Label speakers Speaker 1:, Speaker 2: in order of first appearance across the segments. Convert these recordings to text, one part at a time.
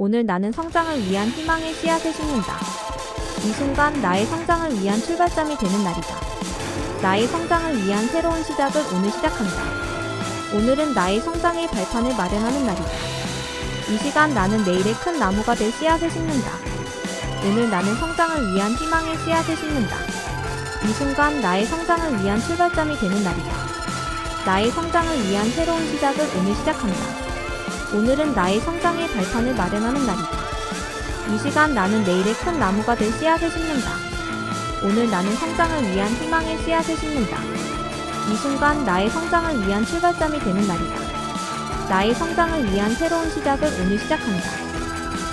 Speaker 1: 오늘 나는 성장을 위한 희망의 씨앗을 심는다. 이 순간 나의 성장을 위한 출발점이 되는 날이다. 나의 성장을 위한 새로운 시작을 오늘 시작한다. 오늘은 나의 성장의 발판을 마련하는 날이다. 이 시간 나는 내일의 큰 나무가 될 씨앗을 심는다. 오늘 나는 성장을 위한 희망의 씨앗을 심는다. 이 순간 나의 성장을 위한 출발점이 되는 날이다. 나의 성장을 위한 새로운 시작을 오늘 시작한다. 오늘은 나의 성장의 발판을 마련하는 날이다. 이 시간 나는 내일의 큰 나무가 될 씨앗을 심는다. 오늘 나는 성장을 위한 희망의 씨앗을 심는다. 이 순간 나의 성장을 위한 출발점이 되는 날이다. 나의 성장을 위한 새로운 시작을 오늘 시작한다.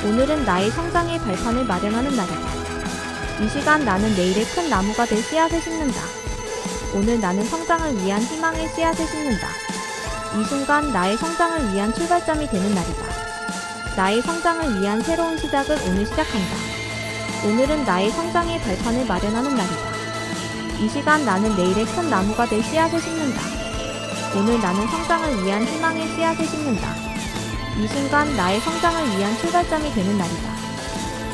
Speaker 1: 오늘은 나의 성장의 발판을 마련하는 날이다. 이 시간 나는 내일의 큰 나무가 될 씨앗을 심는다. 오늘 나는 성장을 위한 희망의 씨앗을 심는다. 이 순간 나의 성장을 위한 출발점이 되는 날이다. 나의 성장을 위한 새로운 시작을 오늘 시작한다. 오늘은 나의 성장의 발판을 마련하는 날이다. 이 시간 나는 내일의 큰 나무가 될 씨앗을 심는다. 오늘 나는 성장을 위한 희망의 씨앗을 심는다. 이 순간 나의 성장을 위한 출발점이 되는 날이다.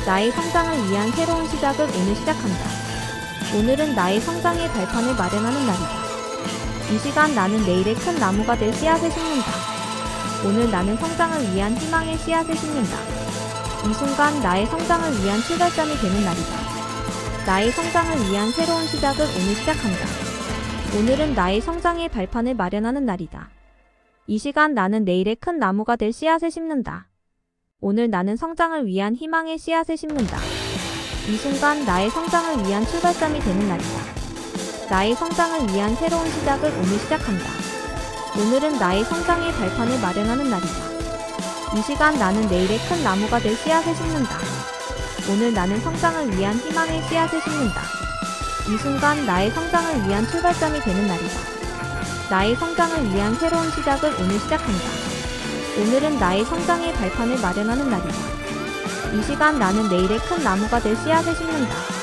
Speaker 1: 나의 성장을 위한 새로운 시작을 오늘 시작한다. 오늘은 나의 성장의 발판을 마련하는 날이다. 이 시간 나는 내일의 큰 나무가 될 씨앗을 심는다. 오늘 나는 성장을 위한 희망의 씨앗을 심는다. 이 순간 나의 성장을 위한 출발점이 되는 날이다. 나의 성장을 위한 새로운 시작을 오늘 시작한다. 오늘은 나의 성장의 발판을 마련하는 날이다. 이 시간 나는 내일의 큰 나무가 될 씨앗을 심는다. 오늘 나는 성장을 위한 희망의 씨앗을 심는다. 이 순간 나의 성장을 위한 출발점이 되는 날이다. 나의 성장을 위한 새로운 시작을 오늘 시작한다. 오늘은 나의 성장의 발판을 마련하는 날이다. 이 시간 나는 내일의 큰 나무가 될 씨앗을 심는다. 오늘 나는 성장을 위한 희망의 씨앗을 심는다. 이 순간 나의 성장을 위한 출발점이 되는 날이다. 나의 성장을 위한 새로운 시작을 오늘 시작한다. 오늘은 나의 성장의 발판을 마련하는 날이다. 이 시간 나는 내일의 큰 나무가 될 씨앗을 심는다.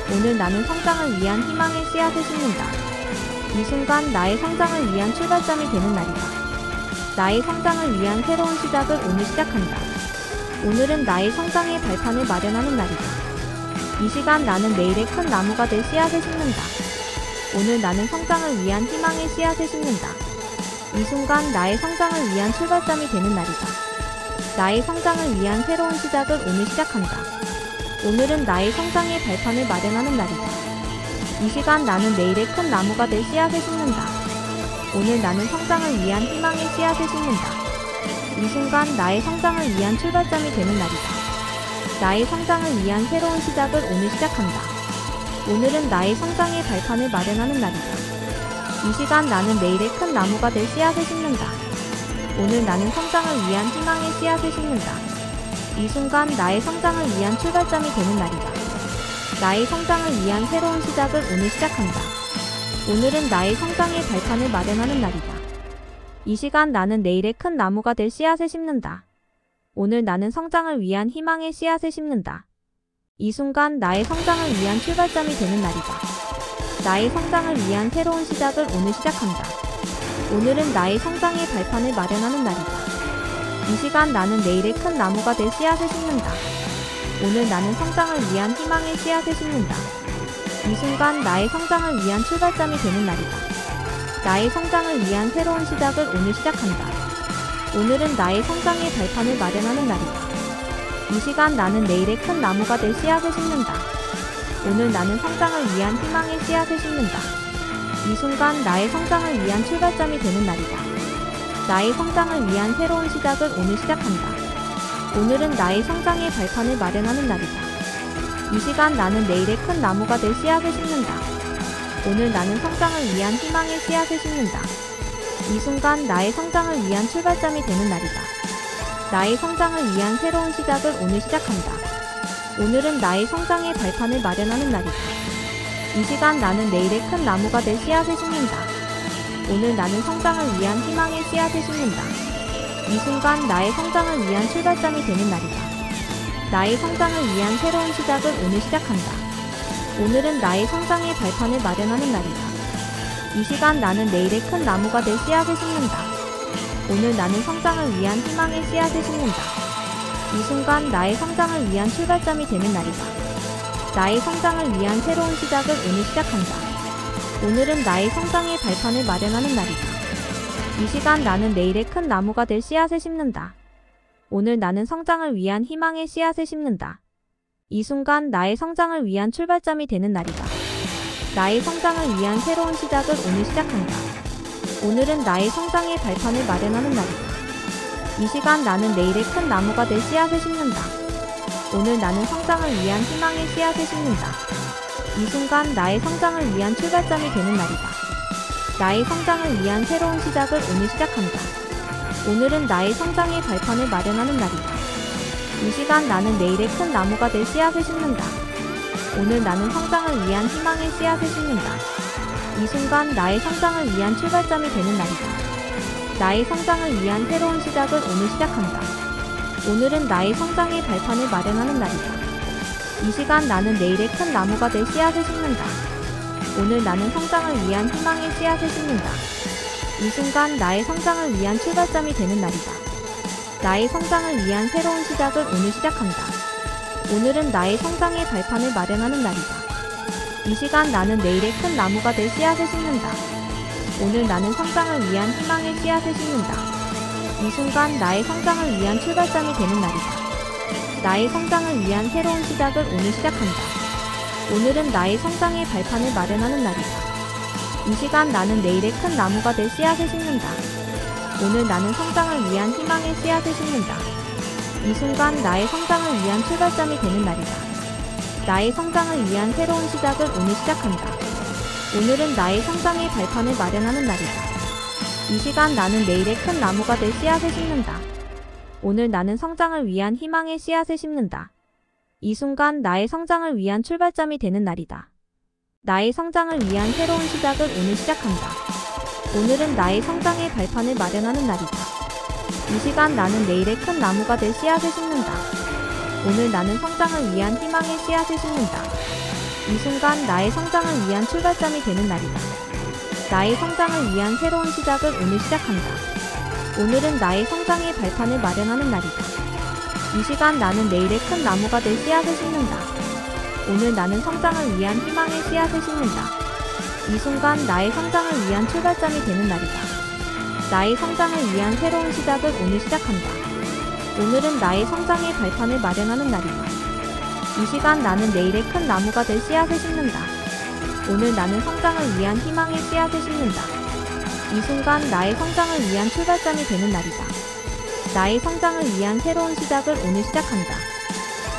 Speaker 1: 오늘 나는 성장을 위한 희망의 씨앗을 심는다. 이 순간 나의 성장을 위한 출발점이 되는 날이다. 나의 성장을 위한 새로운 시작을 오늘 시작한다. 오늘은 나의 성장의 발판을 마련하는 날이다. 이 시간 나는 내일의 큰 나무가 될 씨앗을 심는다. 오늘 나는 성장을 위한 희망의 씨앗을 심는다. 이 순간 나의 성장을 위한 출발점이 되는 날이다. 나의 성장을 위한 새로운 시작을 오늘 시작한다. 오늘은 나의 성장의 발판을 마련하는 날이다. 이 시간 나는 내일의 큰 나무가 될 씨앗을 심는다. 오늘 나는 성장을 위한 희망의 씨앗을 심는다. 이 순간 나의 성장을 위한 출발점이 되는 날이다. 나의 성장을 위한 새로운 시작을 오늘 시작한다. 오늘은 나의 성장의 발판을 마련하는 날이다. 이 시간 나는 내일의 큰 나무가 될 씨앗을 심는다. 오늘 나는 성장을 위한 희망의 씨앗을 심는다. 이 순간 나의 성장을 위한 출발점이 되는 날이다. 나의 성장을 위한 새로운 시작을 오늘 시작한다. 오늘은 나의 성장의 발판을 마련하는 날이다. 이 시간 나는 내일의 큰 나무가 될 씨앗을 심는다. 오늘 나는 성장을 위한 희망의 씨앗을 심는다. 이 순간 나의 성장을 위한 출발점이 되는 날이다. 나의 성장을 위한 새로운 시작을 오늘 시작한다. 오늘은 나의 성장의 발판을 마련하는 날이다. 이 시간 나는 내일의 큰 나무가 될 씨앗을 심는다. 오늘 나는 성장을 위한 희망의 씨앗을 심는다. 이 순간 나의 성장을 위한 출발점이 되는 날이다. 나의 성장을 위한 새로운 시작을 오늘 시작한다. 오늘은 나의 성장의 발판을 마련하는 날이다. 이 시간 나는 내일의 큰 나무가 될 씨앗을 심는다. 오늘 나는 성장을 위한 희망의 씨앗을 심는다. 이 순간 나의 성장을 위한 출발점이 되는 날이다. 나의 성장을 위한 새로운 시작을 오늘 시작한다. 오늘은 나의 성장의 발판을 마련하는 날이다. 이 시간 나는 내일의 큰 나무가 될 씨앗을 심는다. 오늘 나는 성장을 위한 희망의 씨앗을 심는다. 이 순간 나의 성장을 위한 출발점이 되는 날이다. 나의 성장을 위한 새로운 시작을 오늘 시작한다. 오늘은 나의 성장의 발판을 마련하는 날이다. 이 시간 나는 내일의 큰 나무가 될 씨앗을 심는다. 오늘 나는 성장을 위한 희망의 씨앗을 심는다. 이 순간 나의 성장을 위한 출발점이 되는 날이다. 나의 성장을 위한 새로운 시작을 오늘 시작한다. 오늘은 나의 성장의 발판을 마련하는 날이다. 이 시간 나는 내일의 큰 나무가 될 씨앗을 심는다. 오늘 나는 성장을 위한 희망의 씨앗을 심는다. 이 순간 나의 성장을 위한 출발점이 되는 날이다. 나의 성장을 위한 새로운 시작을 오늘 시작한다. 오늘은 나의 성장의 발판을 마련하는 날이다. 이 시간 나는 내일의 큰 나무가 될 씨앗을 심는다. 오늘 나는 성장을 위한 희망의 씨앗을 심는다. 이 순간 나의 성장을 위한 출발점이 되는 날이다. 나의 성장을 위한 새로운 시작을 오늘 시작한다. 오늘은 나의 성장의 발판을 마련하는 날이다. 이 시간 나는 내일의 큰 나무가 될 씨앗을 심는다. 오늘 나는 성장을 위한 희망의 씨앗을 심는다. 이 순간 나의 성장을 위한 출발점이 되는 날이다. 나의 성장을 위한 새로운 시작을 오늘 시작한다. 오늘은 나의 성장의 발판을 마련하는 날이다. 이 시간 나는 내일의 큰 나무가 될 씨앗을 심는다. 오늘 나는 성장을 위한 희망의 씨앗을 심는다. 이 순간 나의 성장을 위한 출발점이 되는 날이다. 나의 성장을 위한 새로운 시작을 오늘 시작한다. 오늘은 나의 성장의 발판을 마련하는 날이다. 이 시간 나는 내일의 큰 나무가 될 씨앗을 심는다. 오늘 나는 성장을 위한 희망의 씨앗을 심는다. 이 순간 나의 성장을 위한 출발점이 되는 날이다. 나의 성장을 위한 새로운 시작을 오늘 시작한다. 오늘은 나의 성장의 발판을 마련하는 날이다. 이 시간 나는 내일의 큰 나무가 될 씨앗을 심는다. 오늘 나는 성장을 위한 희망의 씨앗을 심는다. 이 순간 나의 성장을 위한 출발점이 되는 날이다. 나의 성장을 위한 새로운 시작을 오늘 시작한다. 오늘은 나의 성장의 발판을 마련하는 날이다. 이 시간 나는 내일의 큰 나무가 될 씨앗을 심는다. 오늘 나는 성장을 위한 희망의 씨앗을 심는다. 이 순간 나의 성장을 위한 출발점이 되는 날이다. 나의 성장을 위한 새로운 시작을 오늘 시작한다. 오늘은 나의 성장의 발판을 마련하는 날이다. 이 시간 나는 내일의 큰 나무가 될 씨앗을 심는다. 오늘 나는 성장을 위한 희망의 씨앗을 심는다. 이 순간 나의 성장을 위한 출발점이 되는 날이다. 나의 성장을 위한 새로운 시작을 오늘 시작한다. 오늘은 나의 성장의 발판을 마련하는 날이다. 이 시간 나는 내일의 큰 나무가 될 씨앗을 심는다. 오늘 나는 성장을 위한 희망의 씨앗을 심는다. 이 순간 나의 성장을 위한 출발점이 되는 날이다. 나의 성장을 위한 새로운 시작을 오늘 시작한다. 오늘은 나의 성장의 발판을 마련하는 날이다. 이 시간 나는 내일의 큰 나무가 될 씨앗을 심는다. 오늘 나는 성장을 위한 희망의 씨앗을 심는다. 이 순간 나의 성장을 위한 출발점이 되는 날이다. 나의 성장을 위한 새로운 시작을 오늘 시작한다. 오늘은 나의 성장의 발판을 마련하는 날이다. 이 시간 나는 내일의 큰 나무가 될 씨앗을 심는다. 오늘 나는 성장을 위한 희망의 씨앗을 심는다. 이 순간 나의 성장을 위한 출발점이 되는 날이다. 나의 성장을 위한 새로운 시작을 오늘 시작한다.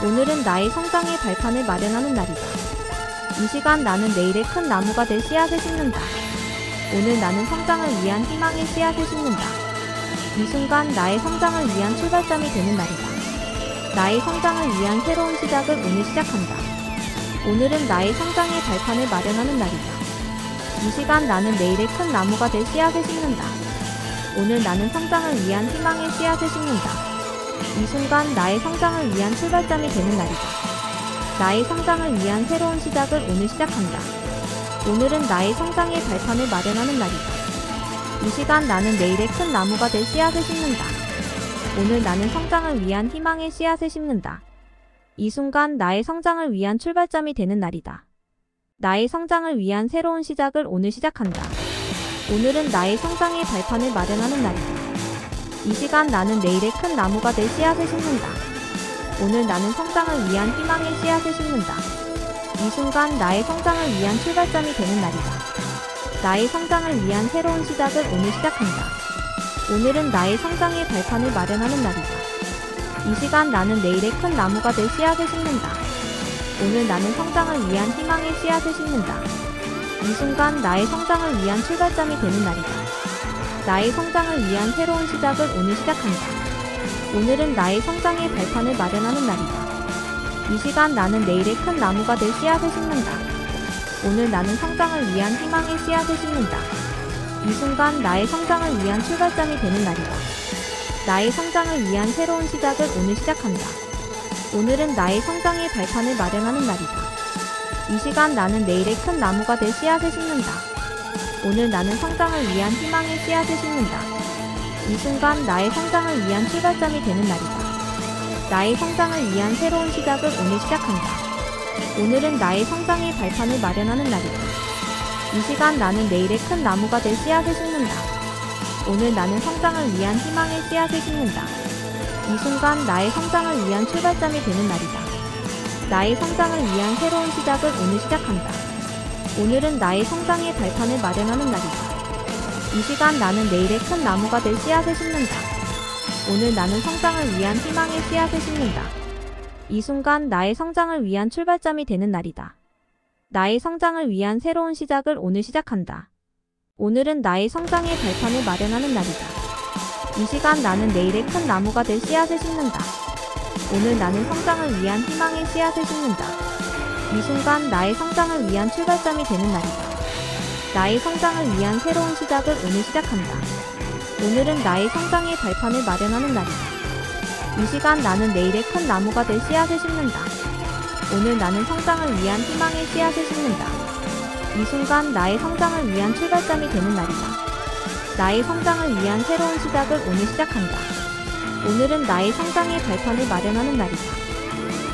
Speaker 1: 오늘은 나의 성장의 발판을 마련하는 날이다. 이 시간 나는 내일의 큰 나무가 될 씨앗을 심는다. 오늘 나는 성장을 위한 희망의 씨앗을 심는다. 이 순간 나의 성장을 위한 출발점이 되는 날이다. 나의 성장을 위한 새로운 시작을 오늘 시작한다. 오늘은 나의 성장의 발판을 마련하는 날이다. 이 시간 나는 내일의 큰 나무가 될 씨앗을 심는다. 오늘 나는 성장을 위한 희망의 씨앗을 심는다. 이 순간 나의 성장을 위한 출발점이 되는 날이다. 나의 성장을 위한 새로운 시작을 오늘 시작한다. 오늘은 나의 성장의 발판을 마련하는 날이다. 이 시간 나는 내일의 큰 나무가 될 씨앗을 심는다. 오늘 나는 성장을 위한 희망의 씨앗을 심는다. 이 순간 나의 성장을 위한 출발점이 되는 날이다. 나의 성장을 위한 새로운 시작을 오늘 시작한다. 오늘은 나의 성장의 발판을 마련하는 날이다. 이 시간 나는 내일의 큰 나무가 될 씨앗을 심는다. 오늘 나는 성장을 위한 희망의 씨앗을 심는다. 이 순간 나의 성장을 위한 출발점이 되는 날이다. 나의 성장을 위한 새로운 시작을 오늘 시작한다. 오늘은 나의 성장의 발판을 마련하는 날이다. 이 시간 나는 내일의 큰 나무가 될 씨앗을 심는다. 오늘 나는 성장을 위한 희망의 씨앗을 심는다. 이 순간 나의 성장을 위한 출발점이 되는 날이다. 나의 성장을 위한 새로운 시작을 오늘 시작한다. 오늘은 나의 성장의 발판을 마련하는 날이다. 이 시간 나는 내일의 큰 나무가 될 씨앗을 심는다. 오늘 나는 성장을 위한 희망의 씨앗을 심는다. 이 순간 나의 성장을 위한 출발점이 되는 날이다. 나의 성장을 위한 새로운 시작을 오늘 시작한다. 오늘은 나의 성장의 발판을 마련하는 날이다. 이 시간 나는 내일의 큰 나무가 될 씨앗을 심는다. 오늘 나는 성장을 위한 희망의 씨앗을 심는다. 이 순간 나의 성장을 위한 출발점이 되는 날이다. 나의 성장을 위한 새로운 시작을 오늘 시작한다. 오늘은 나의 성장의 발판을 마련하는 날이다. 이 시간 나는 내일의 큰 나무가 될 씨앗을 심는다. 오늘 나는 성장을 위한 희망의 씨앗을 심는다. 이 순간 나의 성장을 위한 출발점이 되는 날이다. 나의 성장을 위한 새로운 시작을 오늘 시작한다. 오늘은 나의 성장의 발판을 마련하는 날이다. 이 시간 나는 내일의 큰 나무가 될 씨앗을 심는다. 오늘 나는 성장을 위한 희망의 씨앗을 심는다. 이 순간 나의 성장을 위한 출발점이 되는 날이다. 나의 성장을 위한 새로운 시작을 오늘 시작한다. 오늘은 나의 성장의 발판을 마련하는 날이다. 이 시간 나는 내일의 큰 나무가 될 씨앗을 심는다. 오늘 나는 성장을 위한 희망의 씨앗을 심는다. 이 순간 나의 성장을 위한 출발점이 되는 날이다. 나의 성장을 위한 새로운 시작을 오늘 시작한다. 오늘은 나의 성장의 발판을 마련하는 날이다. 이 시간 나는 내일의 큰 나무가 될 씨앗을 심는다. 오늘 나는 성장을 위한 희망의 씨앗을 심는다. 이 순간 나의 성장을 위한 출발점이 되는 날이다. 나의 성장을 위한 새로운 시작을 오늘 시작한다. 오늘은 나의 성장의 발판을 마련하는 날이다.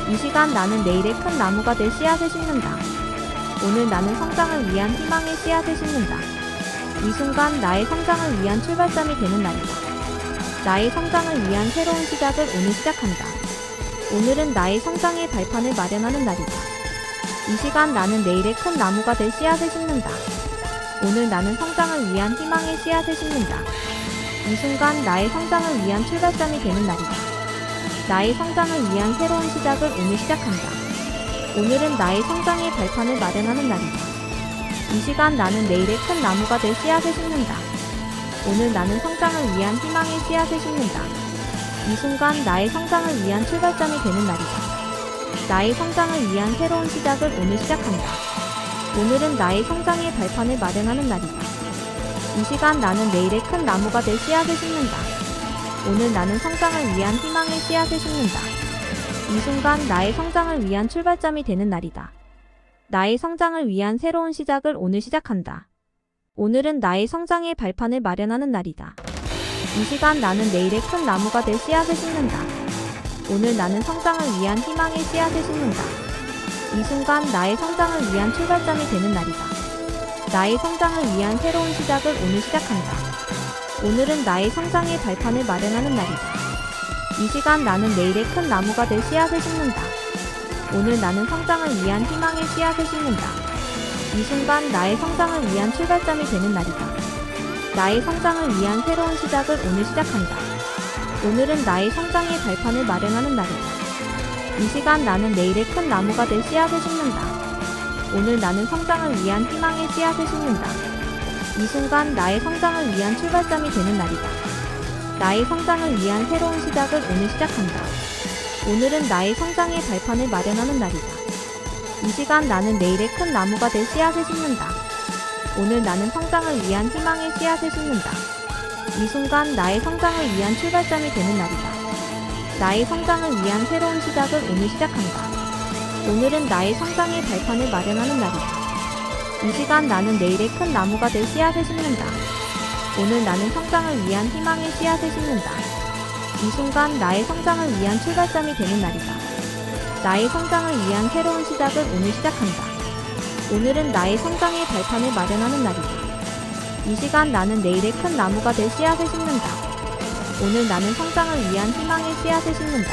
Speaker 1: 이 시간 나는 내일의 큰 나무가 될 씨앗을 심는다. 오늘 나는 성장을 위한 희망의 씨앗을 심는다. 이 순간 나의 성장을 위한 출발점이 되는 날이다. 나의 성장을 위한 새로운 시작을 오늘 시작한다. 오늘은 나의 성장의 발판을 마련하는 날이다. 이 시간 나는 내일의 큰 나무가 될 씨앗을 심는다. 오늘 나는 성장을 위한 희망의 씨앗을 심는다. 이 순간 나의 성장을 위한 출발점이 되는 날이다. 나의 성장을 위한 새로운 시작을 오늘 시작한다. 오늘은 나의 성장의 발판을 마련하는 날이다. 이 시간 나는 내일의 큰 나무가 될 씨앗을 심는다. 오늘 나는 성장을 위한 희망의 씨앗을 심는다. 이 순간 나의 성장을 위한 출발점이 되는 날이다. 나의 성장을 위한 새로운 시작을 오늘 시작한다. 오늘은 나의 성장의 발판을 마련하는 날이다. 이 시간 나는 내일의 큰 나무가 될 씨앗을 심는다. 오늘 나는 성장을 위한 희망의 씨앗을 심는다. 이 순간 나의 성장을 위한 출발점이 되는 날이다. 나의 성장을 위한 새로운 시작을 오늘 시작한다. 오늘은 나의 성장의 발판을 마련하는 날이다. 이 시간 나는 내일의 큰 나무가 될 씨앗을 심는다. 오늘 나는 성장을 위한 희망의 씨앗을 심는다. 이 순간 나의 성장을 위한 출발점이 되는 날이다. 나의 성장을 위한 새로운 시작을 오늘 시작한다. 오늘은 나의 성장의 발판을 마련하는 날이다. 이 시간 나는 내일의 큰 나무가 될 씨앗을 심는다. 오늘 나는 성장을 위한 희망의 씨앗을 심는다. 이 순간 나의 성장을 위한 출발점이 되는 날이다. 나의 성장을 위한 새로운 시작을 오늘 시작한다. 오늘은 나의 성장의 발판을 마련하는 날이다. 이 시간 나는 내일의 큰 나무가 될 씨앗을 심는다. 오늘 나는 성장을 위한 희망의 씨앗을 심는다. 이 순간 나의 성장을 위한 출발점이 되는 날이다. 나의 성장을 위한 새로운 시작을 오늘 시작한다. 오늘은 나의 성장의 발판을 마련하는 날이다. 이 시간 나는 내일의 큰 나무가 될 씨앗을 심는다. 오늘 나는 성장을 위한 희망의 씨앗을 심는다. 이 순간 나의 성장을 위한 출발점이 되는 날이다. 나의 성장을 위한 새로운 시작을 오늘 시작한다. 오늘은 나의 성장의 발판을 마련하는 날이다. 이 시간 나는 내일의 큰 나무가 될 씨앗을 심는다. 오늘 나는 성장을 위한 희망의 씨앗을 심는다. 이 순간 나의 성장을 위한 출발점이 되는 날이다. 나의 성장을 위한 새로운 시작을 오늘 시작한다. 오늘은 나의 성장의 발판을 마련하는 날이다. 이 시간 나는 내일의 큰 나무가 될 씨앗을 심는다. 오늘 나는 성장을 위한 희망의 씨앗을 심는다.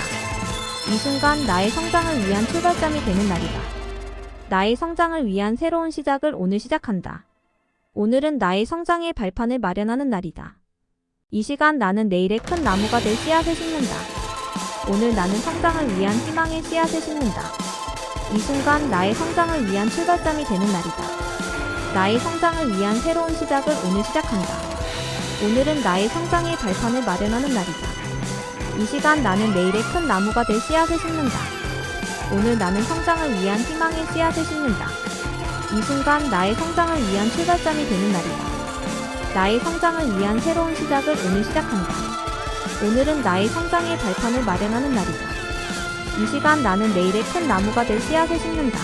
Speaker 1: 이 순간 나의 성장을 위한 출발점이 되는 날이다. 나의 성장을 위한 새로운 시작을 오늘 시작한다. 오늘은 나의 성장의 발판을 마련하는 날이다. 이 시간 나는 내일의 큰 나무가 될 씨앗을 심는다. 오늘 나는 성장을 위한 희망의 씨앗을 심는다. 이 순간 나의 성장을 위한 출발점이 되는 날이다. 나의 성장을 위한 새로운 시작을 오늘 시작한다. 오늘은 나의 성장의 발판을 마련하는 날이다. 이 시간 나는 내일의 큰 나무가 될 씨앗을 심는다. 오늘 나는 성장을 위한 희망의 씨앗을 심는다. 이 순간 나의 성장을 위한 출발점이 되는 날이다. 나의 성장을 위한 새로운 시작을 오늘 시작한다. 오늘은 나의 성장의 발판을 마련하는 날이다. 이 시간 나는 내일의 큰 나무가 될 씨앗을 심는다.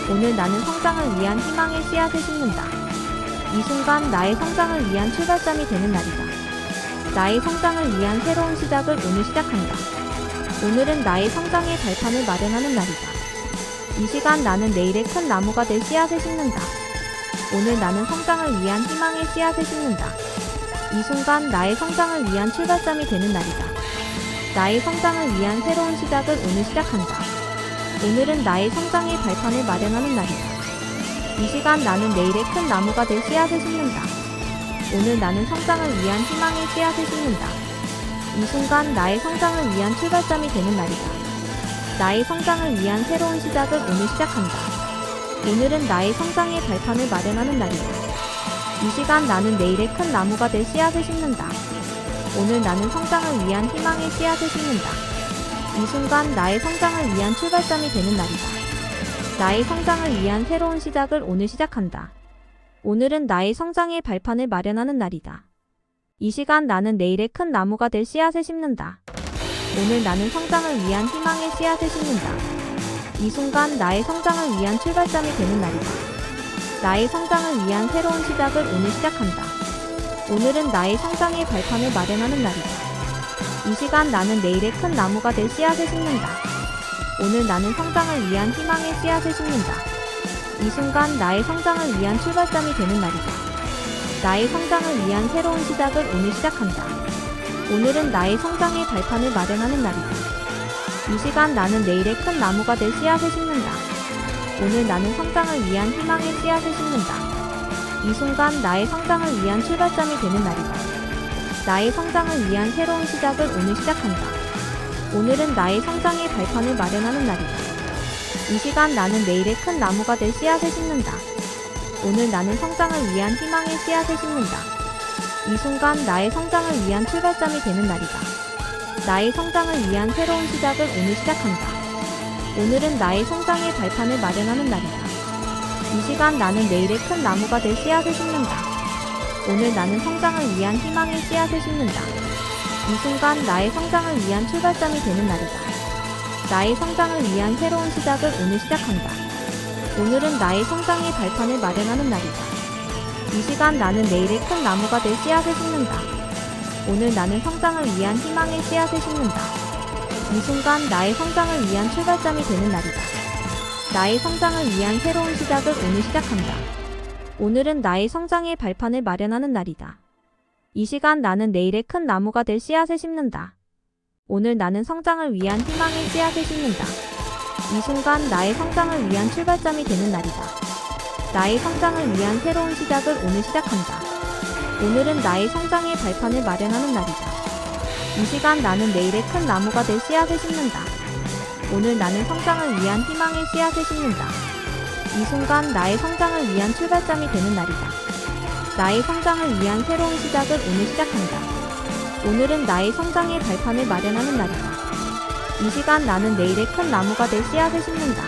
Speaker 1: 오늘 나는 성장을 위한 희망의 씨앗을 심는다. 이 순간 나의 성장을 위한 출발점이 되는 날이다. 나의 성장을 위한 새로운 시작을 오늘 시작한다. 오늘은 나의 성장의 발판을 마련하는 날이다. 이 시간 나는 내일의 큰 나무가 될 씨앗을 심는다. 오늘 나는 성장을 위한 희망의 씨앗을 심는다. 이 순간 나의 성장을 위한 출발점이 되는 날이다. 나의 성장을 위한 새로운 시작을 오늘 시작한다. 오늘은 나의 성장의 발판을 마련하는 날이다. 이 시간 나는 내일의 큰 나무가 될 씨앗을 심는다. 오늘 나는 성장을 위한 희망의 씨앗을 심는다. 이 순간 나의 성장을 위한 출발점이 되는 날이다. 나의 성장을 위한 새로운 시작을 오늘 시작한다. 오늘은 나의 성장의 발판을 마련하는 날이다. 이 시간 나는 내일의 큰 나무가 될 씨앗을 심는다. 오늘 나는 성장을 위한 희망의 씨앗을 심는다. 이 순간 나의 성장을 위한 출발점이 되는 날이다. 나의 성장을 위한 새로운 시작을 오늘 시작한다. 오늘은 나의 성장의 발판을 마련하는 날이다. 이 시간 나는 내일의 큰 나무가 될 씨앗을 심는다. 오늘 나는 성장을 위한 희망의 씨앗을 심는다. 이 순간 나의 성장을 위한 출발점이 되는 날이다. 나의 성장을 위한 새로운 시작을 오늘 시작한다. 오늘은 나의 성장의 발판을 마련하는 날이다. 이 시간 나는 내일의 큰 나무가 될 씨앗을 심는다. 오늘 나는 성장을 위한 희망의 씨앗을 심는다. 이 순간 나의 성장을 위한 출발점이 되는 날이다. 나의 성장을 위한 새로운 시작을 오늘 시작한다. 오늘은 나의 성장의 발판을 마련하는 날이다. 이 시간 나는 내일의 큰 나무가 될 씨앗을 심는다. 오늘 나는 성장을 위한 희망의 씨앗을 심는다. 이 순간 나의 성장을 위한 출발점이 되는 날이다. 나의 성장을 위한 새로운 시작을 오늘 시작한다. 오늘은 나의 성장의 발판을 마련하는 날이다. 이 시간 나는 내일의 큰 나무가 될 씨앗을 심는다. 오늘 나는 성장을 위한 희망의 씨앗을 심는다. 이 순간 나의 성장을 위한 출발점이 되는 날이다. 나의 성장을 위한 새로운 시작을 오늘 시작한다. 오늘은 나의 성장의 발판을 마련하는 날이다. 이 시간 나는 내일의 큰 나무가 될 씨앗을 심는다. 오늘 나는 성장을 위한 희망의 씨앗을 심는다. 이 순간 나의 성장을 위한 출발점이 되는 날이다. 나의 성장을 위한 새로운 시작을 오늘 시작한다. 오늘은 나의 성장의 발판을 마련하는 날이다. 이 시간 나는 내일의 큰 나무가 될 씨앗을 심는다. 오늘 나는 성장을 위한 희망의 씨앗을 심는다. 이 순간 나의 성장을 위한 출발점이 되는 날이다. 나의 성장을 위한 새로운 시작을 오늘 시작한다. 오늘은 나의 성장의 발판을 마련하는 날이다. 이 시간 나는 내일의 큰 나무가 될 씨앗을 심는다. 오늘 나는 성장을 위한 희망의 씨앗을 심는다. 이 순간 나의 성장을 위한 출발점이 되는 날이다. 나의 성장을 위한 새로운 시작을 오늘 시작한다. 오늘은 나의 성장의 발판을 마련하는 날이다. 이 시간 나는 내일의 큰 나무가 될 씨앗을 심는다. 오늘 나는 성장을 위한 희망의 씨앗을 심는다. 이 순간 나의 성장을 위한 출발점이 되는 날이다. 나의 성장을 위한 새로운 시작을 오늘 시작한다. 오늘은 나의 성장의 발판을 마련하는 날이다. 이 시간 나는 내일의 큰 나무가 될 씨앗을 심는다.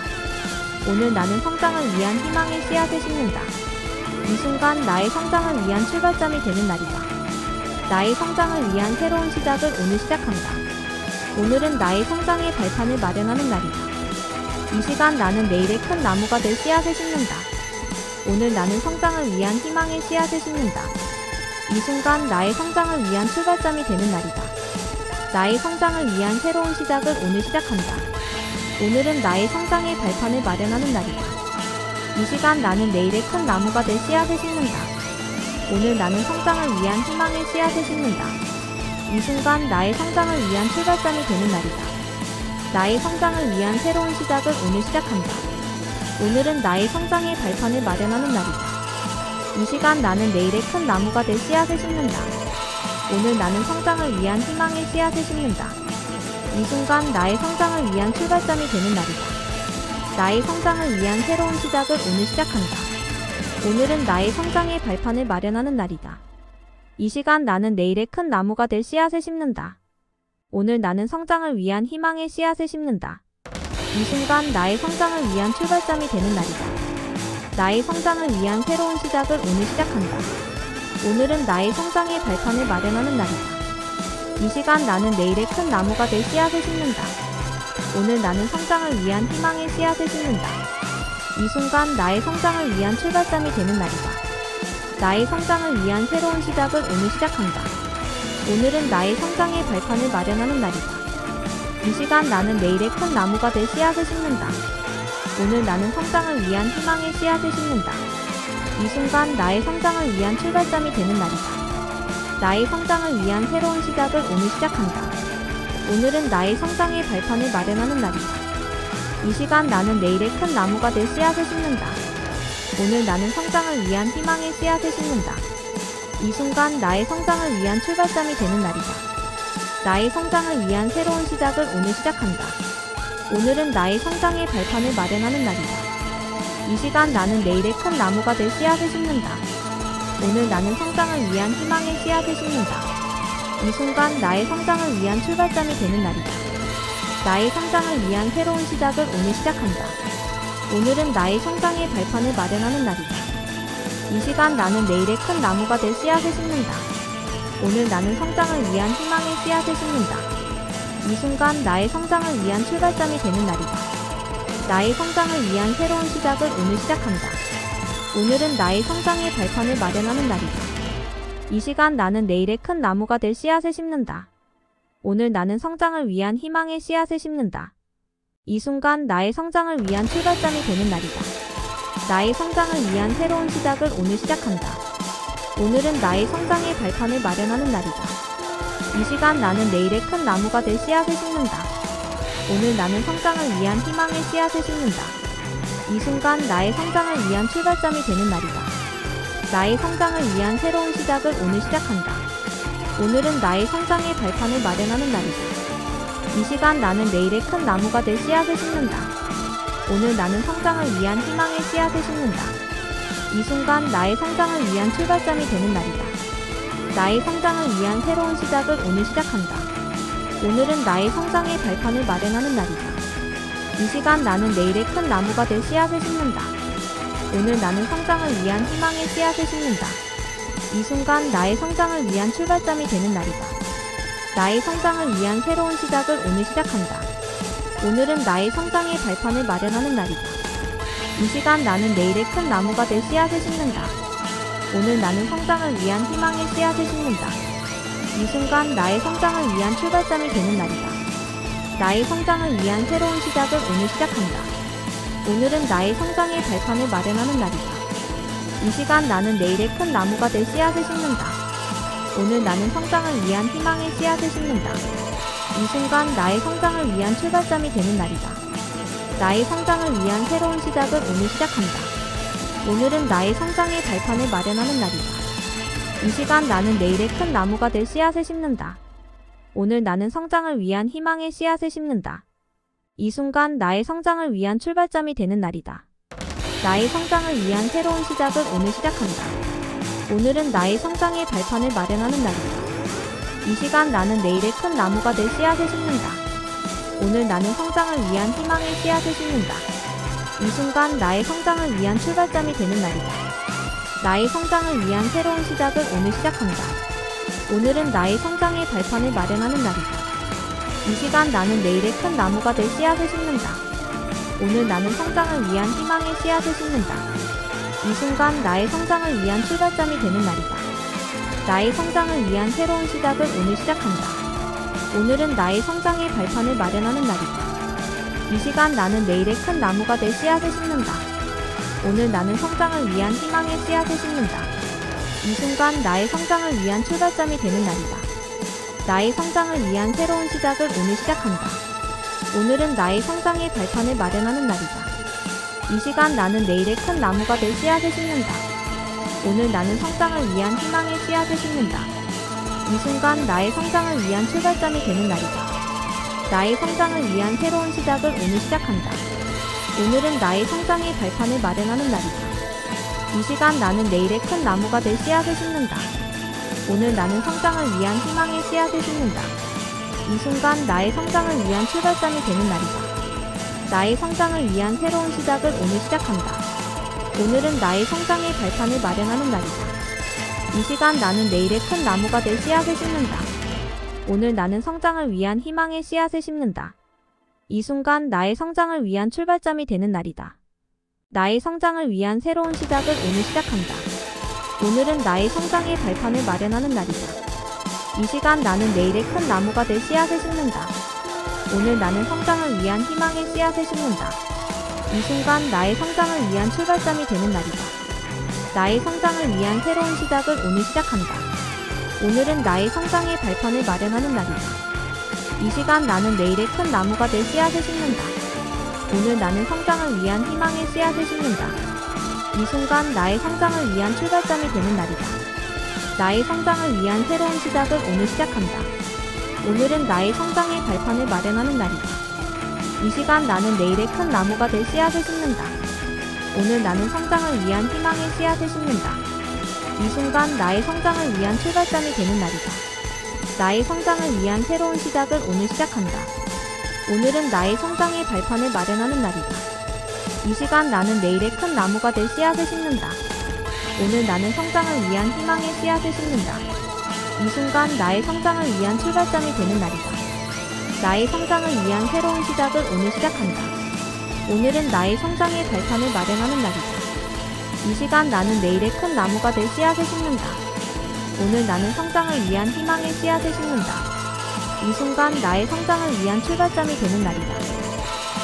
Speaker 1: 오늘 나는 성장을 위한 희망의 씨앗을 심는다. 이 순간 나의 성장을 위한 출발점이 되는 날이다. 나의 성장을 위한 새로운 시작을 오늘 시작한다. 오늘은 나의 성장의 발판을 마련하는 날이다. 이 시간 나는 내일의 큰 나무가 될 씨앗을 심는다. 오늘 나는 성장을 위한 희망의 씨앗을 심는다. 이 순간 나의 성장을 위한 출발점이 되는 날이다. 나의 성장을 위한 새로운 시작을 오늘 시작한다. 오늘은 나의 성장의 발판을 마련하는 날이다. 이 시간 나는 내일의 큰 나무가 될 씨앗을 심는다. 오늘 나는 성장을 위한 희망의 씨앗을 심는다. 이 순간 나의 성장을 위한 출발점이 되는 날이다. 나의 성장을 위한 새로운 시작을 오늘 시작한다. 오늘은 나의 성장의 발판을 마련하는 날이다. 이 시간 나는 내일의 큰 나무가 될 씨앗을 심는다. 오늘 나는 성장을 위한 희망의 씨앗을 심는다. 이 순간 나의 성장을 위한 출발점이 되는 날이다. 나의 성장을 위한 새로운 시작을 오늘 시작한다. 오늘은 나의 성장의 발판을 마련하는 날이다. 이 시간 나는 내일의 큰 나무가 될 씨앗을 심는다. 오늘 나는 성장을 위한 희망의 씨앗을 심는다. 이 순간 나의 성장을 위한 출발점이 되는 날이다. 나의 성장을 위한 새로운 시작을 오늘 시작한다. 오늘은 나의 성장의 발판을 마련하는 날이다. 이 시간 나는 내일의 큰 나무가 될 씨앗을 심는다. 오늘 나는 성장을 위한 희망의 씨앗을 심는다. 이 순간 나의 성장을 위한 출발점이 되는 날이다. 나의 성장을 위한 새로운 시작을 오늘 시작한다. 오늘은 나의 성장의 발판을 마련하는 날이다. 이 시간 나는 내일의 큰 나무가 될 씨앗을 심는다. 오늘 나는 성장을 위한 희망의 씨앗을 심는다. 이 순간 나의 성장을 위한 출발점이 되는 날이다. 나의 성장을 위한 새로운 시작을 오늘 시작한다. 오늘은 나의 성장의 발판을 마련하는 날이다. 이 시간 나는 내일의 큰 나무가 될 씨앗을 심는다. 오늘 나는 성장을 위한 희망의 씨앗을 심는다. 이 순간 나의 성장을 위한 출발점이 되는 날이다. 나의 성장을 위한 새로운 시작을 오늘 시작한다. 오늘은 나의 성장의 발판을 마련하는 날이다. 이 시간 나는 내일의 큰 나무가 될 씨앗을 심는다. 오늘 나는 성장을 위한 희망의 씨앗을 심는다. 이 순간 나의 성장을 위한 출발점이 되는 날이다. 나의 성장을 위한 새로운 시작을 오늘 시작한다. 오늘은 나의 성장의 발판을 마련하는 날이다. 이 시간 나는 내일의 큰 나무가 될 씨앗을 심는다. 오늘 나는 성장을 위한 희망의 씨앗을 심는다. 이 순간 나의 성장을 위한 출발점이 되는 날이다. 나의 성장을 위한 새로운 시작을 오늘 시작한다. 오늘은 나의 성장의 발판을 마련하는 날이다. 이 시간 나는 내일의 큰 나무가 될 씨앗을 심는다. 오늘 나는 성장을 위한 희망의 씨앗을 심는다. 이 순간 나의 성장을 위한 출발점이 되는 날이다. 나의 성장을 위한 새로운 시작을 오늘 시작한다. 오늘은 나의 성장의 발판을 마련하는 날이다. 이 시간 나는 내일의 큰 나무가 될 씨앗을 심는다. 오늘 나는 성장을 위한 희망의 씨앗을 심는다. 이 순간 나의 성장을 위한 출발점이 되는 날이다. 나의 성장을 위한 새로운 시작을 오늘 시작한다. 오늘은 나의 성장의 발판을 마련하는 날이다. 이 시간 나는 내일의 큰 나무가 될 씨앗을 심는다. 오늘 나는 성장을 위한 희망의 씨앗을 심는다. 이 순간 나의 성장을 위한 출발점이 되는 날이다. 나의 성장을 위한 새로운 시작을 오늘 시작한다. 오늘은 나의 성장의 발판을 마련하는 날이다. 이 시간 나는 내일의 큰 나무가 될 씨앗을 심는다. 오늘 나는 성장을 위한 희망의 씨앗을 심는다. 이 순간 나의 성장을 위한 출발점이 되는 날이다. 나의 성장을 위한 새로운 시작을 오늘 시작한다. 오늘은 나의 성장의 발판을 마련하는 날이다. 이 시간 나는 내일의 큰 나무가 될 씨앗을 심는다. 오늘 나는 성장을 위한 희망의 씨앗을 심는다. 이 순간 나의 성장을 위한 출발점이 되는 날이다. 나의 성장을 위한 새로운 시작을 오늘 시작한다. 오늘은 나의 성장의 발판을 마련하는 날이다. 이 시간 나는 내일의 큰 나무가 될 씨앗을 심는다. 오늘 나는 성장을 위한 희망의 씨앗을 심는다. 이 순간 나의 성장을 위한 출발점이 되는 날이다. 나의 성장을 위한 새로운 시작을 오늘 시작한다. 오늘은 나의 성장의 발판을 마련하는 날이다. 이 시간 나는 내일의 큰 나무가 될 씨앗을 심는다. 오늘 나는 성장을 위한 희망의 씨앗을 심는다. 이 순간 나의 성장을 위한 출발점이 되는 날이다. 나의 성장을 위한 새로운 시작을 오늘 시작한다. 오늘은 나의 성장의 발판을 마련하는 날이다. 이 시간 나는 내일의 큰 나무가 될 씨앗을 심는다. 오늘 나는 성장을 위한 희망의 씨앗을 심는다. 이 순간 나의 성장을 위한 출발점이 되는 날이다. 나의 성장을 위한 새로운 시작을 오늘 시작한다. 오늘은 나의 성장의 발판을 마련하는 날이다. 이 시간 나는 내일의 큰 나무가 될 씨앗을 심는다. 오늘 나는 성장을 위한 희망의 씨앗을 심는다. 이 순간 나의 성장을 위한 출발점이 되는 날이다. 나의 성장을 위한 새로운 시작을 오늘 시작한다. 오늘은 나의 성장의 발판을 마련하는 날이다. 이 시간 나는 내일의 큰 나무가 될 씨앗을 심는다. 오늘 나는 성장을 위한 희망의 씨앗을 심는다. 이 순간 나의 성장을 위한 출발점이 되는 날이다. 나의 성장을 위한 새로운 시작을 오늘 시작한다. 오늘은 나의 성장의 발판을 마련하는 날이다. 이 시간 나는 내일의 큰 나무가 될 씨앗을 심는다. 오늘 나는 성장을 위한 희망의 씨앗을 심는다. 이 순간 나의 성장을 위한 출발점이 되는 날이다. 나의 성장을 위한 새로운 시작을 오늘 시작한다. 오늘은 나의 성장의 발판을 마련하는 날이다. 이 시간 나는 내일의 큰 나무가 될 씨앗을 심는다. 오늘 나는 성장을 위한 희망의 씨앗을 심는다. 이 순간 나의 성장을 위한 출발점이 되는 날이다. 나의 성장을 위한 새로운 시작을 오늘 시작한다. 오늘은 나의 성장의 발판을 마련하는 날이다. 이 시간 나는 내일의 큰 나무가 될 씨앗을 심는다. 오늘 나는 성장을 위한 희망의 씨앗을 심는다. 이 순간 나의 성장을 위한 출발점이 되는 날이다. 나의 성장을 위한 새로운 시작을 오늘 시작한다. 오늘은 나의 성장의 발판을 마련하는 날이다. 이 시간 나는 내일의 큰 나무가 될 씨앗을 심는다. 오늘 나는 성장을 위한 희망의 씨앗을 심는다. 이 순간 나의 성장을 위한 출발점이 되는 날이다. 나의 성장을 위한 새로운 시작을 오늘 시작한다. 오늘은 나의 성장의 발판을 마련하는 날이다. 이 시간 나는 내일의 큰 나무가 될 씨앗을 심는다. 오늘 나는 성장을 위한 희망의 씨앗을 심는다. 이 순간 나의 성장을 위한 출발점이 되는 날이다. 나의 성장을 위한 새로운 시작을 오늘 시작한다. 오늘은 나의 성장의 발판을 마련하는 날이다. 이 시간 나는 내일의 큰 나무가 될 씨앗을 심는다. 오늘 나는 성장을 위한 희망의 씨앗을 심는다. 이 순간 나의 성장을 위한 출발점이 되는 날이다. 나의 성장을 위한 새로운 시작을 오늘 시작한다. 오늘은 나의 성장의 발판을 마련하는 날이다. 이 시간 나는 내일의 큰 나무가 될 씨앗을 심는다. 오늘 나는 성장을 위한 희망의 씨앗을 심는다. 이 순간 나의 성장을 위한 출발점이 되는 날이다. 나의 성장을 위한 새로운 시작을 오늘 시작한다. 오늘은 나의 성장의 발판을 마련하는 날이다. 이 시간 나는 내일의 큰 나무가 될 씨앗을 심는다. 오늘 나는 성장을 위한 희망의 씨앗을 심는다. 이 순간 나의 성장을 위한 출발점이 되는 날이다.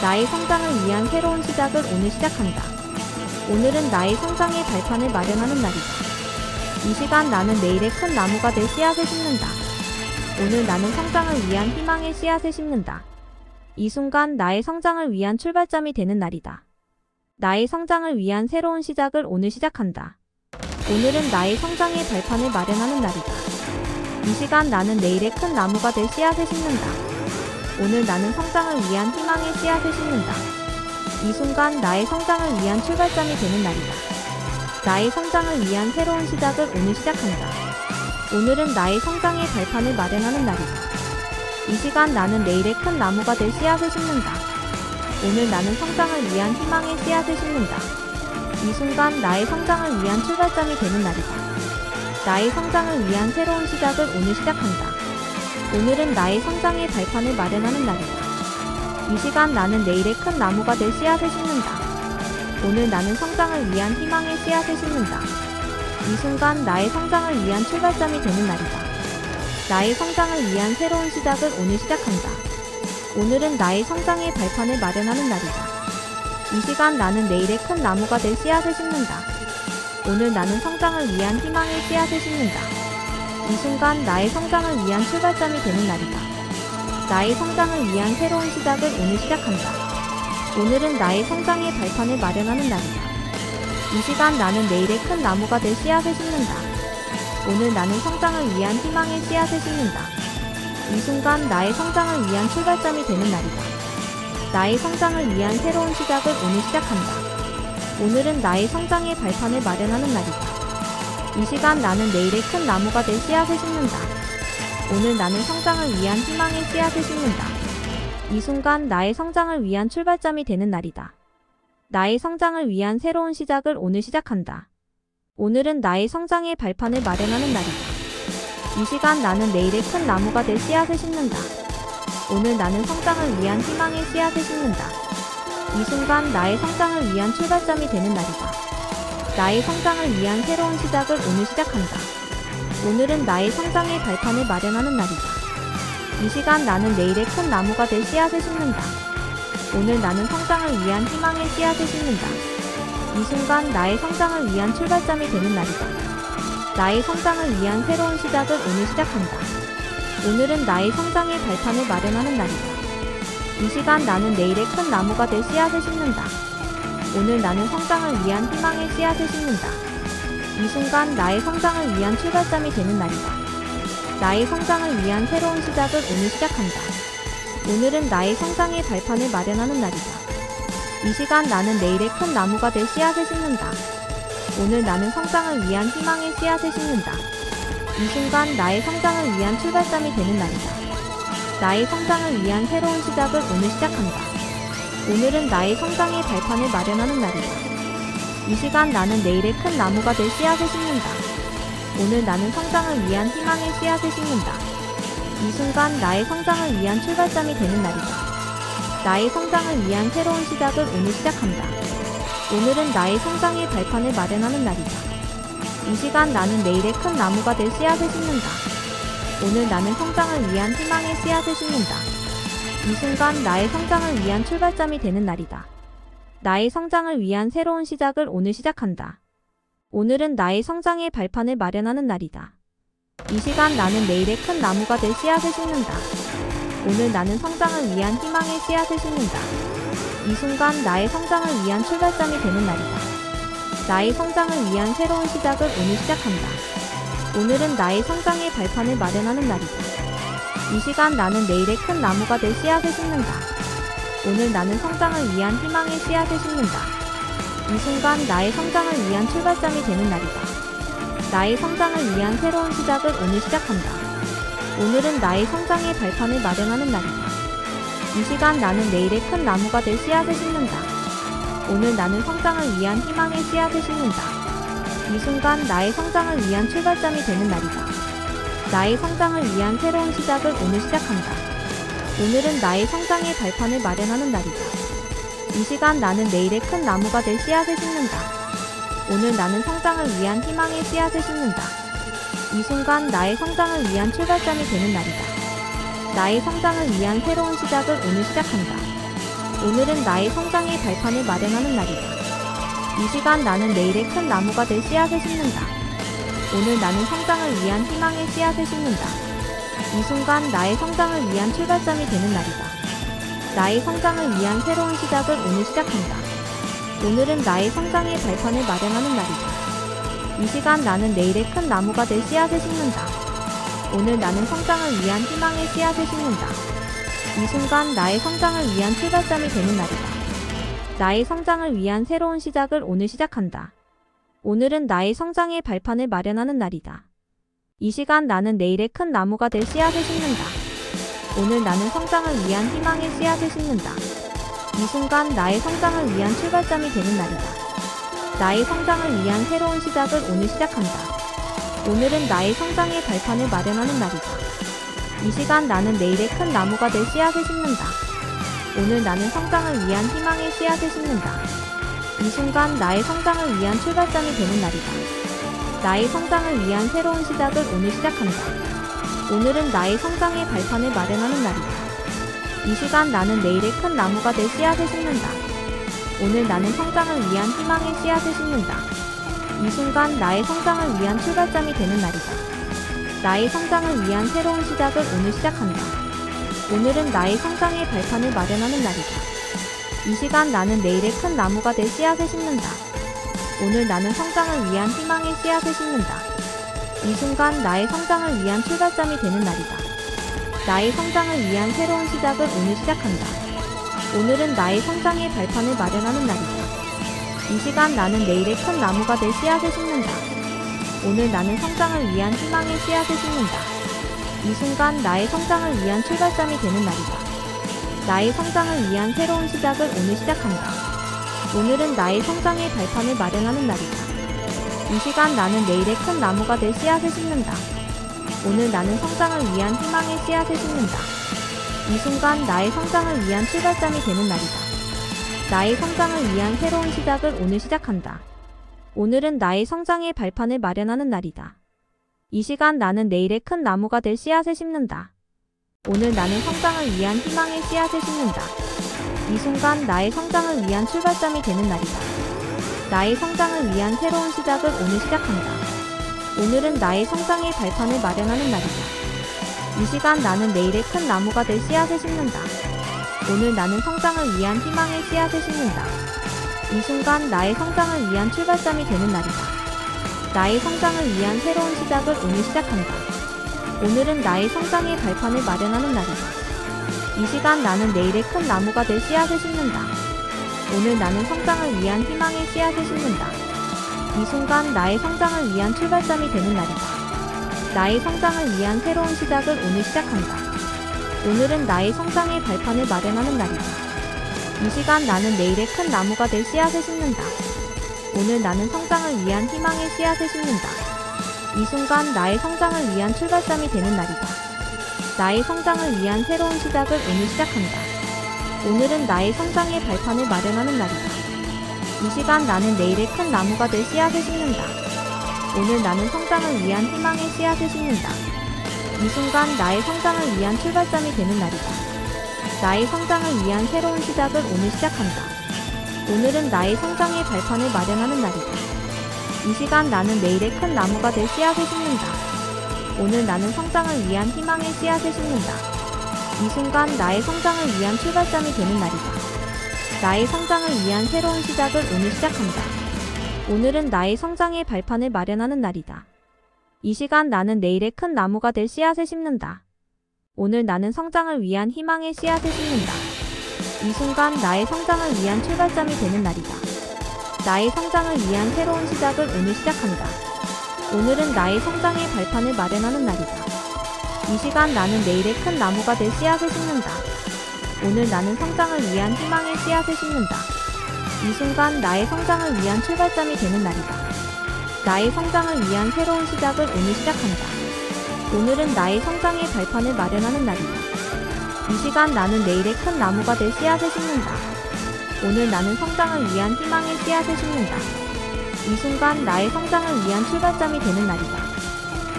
Speaker 1: 나의 성장을 위한 새로운 시작을 오늘 시작한다. 오늘은 나의 성장의 발판을 마련하는 날이다. 이 시간 나는 내일의 큰 나무가 될 씨앗을 심는다. 오늘 나는 성장을 위한 희망의 씨앗을 심는다. 이 순간 나의 성장을 위한 출발점이 되는 날이다. 나의 성장을 위한 새로운 시작을 오늘 시작한다. 오늘은 나의 성장의 발판을 마련하는 날이다. 이 시간 나는 내일의 큰 나무가 될 씨앗을 심는다. 오늘 나는 성장을 위한 희망의 씨앗을 심는다. 이 순간 나의 성장을 위한 출발점이 되는 날이다. 나의 성장을 위한 새로운 시작을 오늘 시작한다. 오늘은 나의 성장의 발판을 마련하는 날이다. 이 시간 나는 내일의 큰 나무가 될 씨앗을 심는다. 오늘 나는 성장을 위한 희망의 씨앗을 심는다. 이 순간 나의 성장을 위한 출발점이 되는 날이다. 나의 성장을 위한 새로운 시작을 오늘 시작한다. 오늘은 나의 성장의 발판을 마련하는 날이다. 이 시간 나는 내일의 큰 나무가 될 씨앗을 심는다. 오늘 나는 성장을 위한 희망의 씨앗을 심는다. 이 순간 나의 성장을 위한 출발점이 되는 날이다. 나의 성장을 위한 새로운 시작을 오늘 시작한다. 오늘은 나의 성장의 발판을 마련하는 날이다. 이 시간 나는 내일의 큰 나무가 될 씨앗을 심는다. 오늘 나는 성장을 위한 희망의 씨앗을 심는다. 이 순간 나의 성장을 위한 출발점이 되는 날이다. 나의 성장을 위한 새로운 시작을 오늘 시작한다. 오늘은 나의 성장의 발판을 마련하는 날이다. 이 시간 나는 내일의 큰 나무가 될 씨앗을 심는다. 오늘 나는 성장을 위한 희망의 씨앗을 심는다. 이 순간 나의 성장을 위한 출발점이 되는 날이다. 나의 성장을 위한 새로운 시작을 오늘 시작한다. 오늘은 나의 성장의 발판을 마련하는 날이다. 이 시간 나는 내일의 큰 나무가 될 씨앗을 심는다. 오늘 나는 성장을 위한 희망의 씨앗을 심는다. 이 순간 나의 성장을 위한 출발점이 되는 날이다. 나의 성장을 위한 새로운 시작을 오늘 시작한다. 오늘은 나의 성장의 발판을 마련하는 날이다. 이 시간 나는 내일의 큰 나무가 될 씨앗을 심는다. 오늘 나는 성장을 위한 희망의 씨앗을 심는다. 이 순간 나의 성장을 위한 출발점이 되는 날이다. 나의 성장을 위한 새로운 시작을 오늘 시작한다. 오늘은 나의 성장의 발판을 마련하는 날이다. 이 시간 나는 내일의 큰 나무가 될 씨앗을 심는다. 오늘 나는 성장을 위한 희망의 씨앗을 심는다. 이 순간 나의 성장을 위한 출발점이 되는 날이다. 나의 성장을 위한 새로운 시작을 오늘 시작한다. 오늘은 나의 성장의 발판을 마련하는 날이다. 이 시간 나는 내일의 큰 나무가 될 씨앗을 심는다. 오늘 나는 성장을 위한 희망의 씨앗을 심는다. 이 순간 나의 성장을 위한 출발점이 되는 날이다. 나의 성장을 위한 새로운 시작을 오늘 시작한다. 오늘은 나의 성장의 발판을 마련하는 날이다. 이 시간 나는 내일의 큰 나무가 될 씨앗을 심는다. 오늘 나는 성장을 위한 희망의 씨앗을 심는다. 이 순간 나의 성장을 위한 출발점이 되는 날이다. 나의 성장을 위한 새로운 시작을 오늘 시작한다. 오늘은 나의 성장의 발판을 마련하는 날이다. 이 시간 나는 내일의 큰 나무가 될 씨앗을 심는다. 오늘 나는 성장을 위한 희망의 씨앗을 심는다. 이 순간 나의 성장을 위한 출발점이 되는 날이다. 나의 성장을 위한 새로운 시작을 오늘 시작한다. 오늘은 나의 성장의 발판을 마련하는 날이다. 이 시간 나는 내일의 큰 나무가 될 씨앗을 심는다. 오늘 나는 성장을 위한 희망의 씨앗을 심는다. 이 순간 나의 성장을 위한 출발점이 되는 날이다. 나의 성장을 위한 새로운 시작을 오늘 시작한다. 오늘은 나의 성장의 발판을 마련하는 날이다. 이 시간 나는 내일의 큰 나무가 될 씨앗을 심는다. 오늘 나는 성장을 위한 희망의 씨앗을 심는다. 이 순간 나의 성장을 위한 출발점이 되는 날이다. 나의 성장을 위한 새로운 시작을 오늘 시작한다. 오늘은 나의 성장의 발판을 마련하는 날이다. 이 시간 나는 내일의 큰 나무가 될 씨앗을 심는다. 오늘 나는 성장을 위한 희망의 씨앗을 심는다. 이 순간 나의 성장을 위한 출발점이 되는 날이다. 나의 성장을 위한 새로운 시작을 오늘 시작한다. 오늘은 나의 성장의 발판을 마련하는 날이다. 이 시간 나는 내일의 큰 나무가 될 씨앗을 심는다. 오늘 나는 성장을 위한 희망의 씨앗을 심는다. 이 순간 나의 성장을 위한 출발점이 되는 날이다. 나의 성장을 위한 새로운 시작을 오늘 시작한다. 오늘은 나의 성장의 발판을 마련하는 날이다. 이 시간 나는 내일의 큰 나무가 될 씨앗을 심는다. 오늘 나는 성장을 위한 희망의 씨앗을 심는다. 이 순간 나의 성장을 위한 출발점이 되는 날이다. 나의 성장을 위한 새로운 시작을 오늘 시작한다. 오늘은 나의 성장의 발판을 마련하는 날이다. 이 시간 나는 내일의 큰 나무가 될 씨앗을 심는다. 오늘 나는 성장을 위한 희망의 씨앗을 심는다. 이 순간 나의 성장을 위한 출발점이 되는 날이다. 나의 성장을 위한 새로운 시작을 오늘 시작한다. 오늘은 나의 성장의 발판을 마련하는 날이다. 이 시간 나는 내일의 큰 나무가 될 씨앗을 심는다. 오늘 나는 성장을 위한 희망의 씨앗을 심는다. 이 순간 나의 성장을 위한 출발점이 되는 날이다. 나의 성장을 위한 새로운 시작을 오늘 시작한다. 오늘은 나의 성장의 발판을 마련하는 날이다. 이 시간 나는 내일의 큰 나무가 될 씨앗을 심는다. 오늘 나는 성장을 위한 희망의 씨앗을 심는다. 이 순간 나의 성장을 위한 출발점이 되는 날이다. 나의 성장을 위한 새로운 시작을 오늘 시작한다. 오늘은 나의 성장의 발판을 마련하는 날이다. 이 시간 나는 내일의 큰 나무가 될 씨앗을 심는다. 오늘 나는 성장을 위한 희망의 씨앗을 심는다. 이 순간 나의 성장을 위한 출발점이 되는 날이다. 나의 성장을 위한 새로운 시작을 오늘 시작한다. 오늘은 나의 성장의 발판을 마련하는 날이다. 이 시간 나는 내일의 큰 나무가 될 씨앗을 심는다. 오늘 나는 성장을 위한 희망의 씨앗을 심는다. 이 순간 나의 성장을 위한 출발점이 되는 날이다. 나의 성장을 위한 새로운 시작을 오늘 시작한다. 오늘은 나의 성장의 발판을 마련하는 날이다. 이 시간 나는 내일의 큰 나무가 될 씨앗을 심는다. 오늘 나는 성장을 위한 희망의 씨앗을 심는다. 이 순간 나의 성장을 위한 출발점이 되는 날이다. 나의 성장을 위한 새로운 시작을 오늘 시작한다. 오늘은 나의 성장의 발판을 마련하는 날이다. 이 시간 나는 내일의 큰 나무가 될 씨앗을 심는다. 오늘 나는 성장을 위한 희망의 씨앗을 심는다. 이 순간 나의 성장을 위한 출발점이 되는 날이다. 나의 성장을 위한 새로운 시작을 오늘 시작한다. 오늘은 나의 성장의 발판을 마련하는 날이다. 이 시간 나는 내일의 큰 나무가 될 씨앗을 심는다. 오늘 나는 성장을 위한 희망의 씨앗을 심는다. 이 순간 나의 성장을 위한 출발점이 되는 날이다. 나의 성장을 위한 새로운 시작을 오늘 시작한다. 오늘은 나의 성장의 발판을 마련하는 날이다. 이 시간 나는 내일의 큰 나무가 될 씨앗을 심는다. 오늘 나는 성장을 위한 희망의 씨앗을 심는다. 이 순간 나의 성장을 위한 출발점이 되는 날이다. 나의 성장을 위한 새로운 시작을 오늘 시작한다. 오늘은 나의 성장의 발판을 마련하는 날이다. 이 시간 나는 내일의 큰 나무가 될 씨앗을 심는다. 오늘 나는 성장을 위한 희망의 씨앗을 심는다. 이 순간 나의 성장을 위한 출발점이 되는 날이다. 나의 성장을 위한 새로운 시작을 오늘 시작한다. 오늘은 나의 성장의 발판을 마련하는 날이다. 이 시간 나는 내일의 큰 나무가 될 씨앗을 심는다. 오늘 나는 성장을 위한 희망의 씨앗을 심는다. 이 순간 나의 성장을 위한 출발점이 되는 날이다. 나의 성장을 위한 새로운 시작을 오늘 시작한다. 오늘은 나의 성장의 발판을 마련하는 날이다. 이 시간 나는 내일의 큰 나무가 될 씨앗을 심는다. 오늘 나는 성장을 위한 희망의 씨앗을 심는다. 이 순간 나의 성장을 위한 출발점이 되는 날이다. 나의 성장을 위한 새로운 시작을 오늘 시작한다. 오늘은 나의 성장의 발판을 마련하는 날이다. 이 시간 나는 내일의 큰 나무가 될 씨앗을 심는다. 오늘 나는 성장을 위한 희망의 씨앗을 심는다. 이 순간 나의 성장을 위한 출발점이 되는 날이다. 나의 성장을 위한 새로운 시작을 오늘 시작한다. 오늘은 나의 성장의 발판을 마련하는 날이다. 이 시간 나는 내일의 큰 나무가 될 씨앗을 심는다. 오늘 나는 성장을 위한 희망의 씨앗을 심는다. 이 순간 나의 성장을 위한 출발점이 되는 날이다. 나의 성장을 위한 새로운 시작을 오늘 시작한다. 오늘은 나의 성장의 발판을 마련하는 날이다. 이 시간 나는 내일의 큰 나무가 될 씨앗을 심는다. 오늘 나는 성장을 위한 희망의 씨앗을 심는다. 이 순간 나의 성장을 위한 출발점이 되는 날이다. 나의 성장을 위한 새로운 시작을 오늘 시작한다. 오늘은 나의 성장의 발판을 마련하는 날이다. 이 시간 나는 내일의 큰 나무가 될 씨앗을 심는다. 오늘 나는 성장을 위한 희망의 씨앗을 심는다. 이 순간 나의 성장을 위한 출발점이 되는 날이다. 나의 성장을 위한 새로운 시작을 오늘 시작한다. 오늘은 나의 성장의 발판을 마련하는 날이다. 이 시간 나는 내일의 큰 나무가 될 씨앗을 심는다. 오늘 나는 성장을 위한 희망의 씨앗을 심는다. 이 순간 나의 성장을 위한 출발점이 되는 날이다.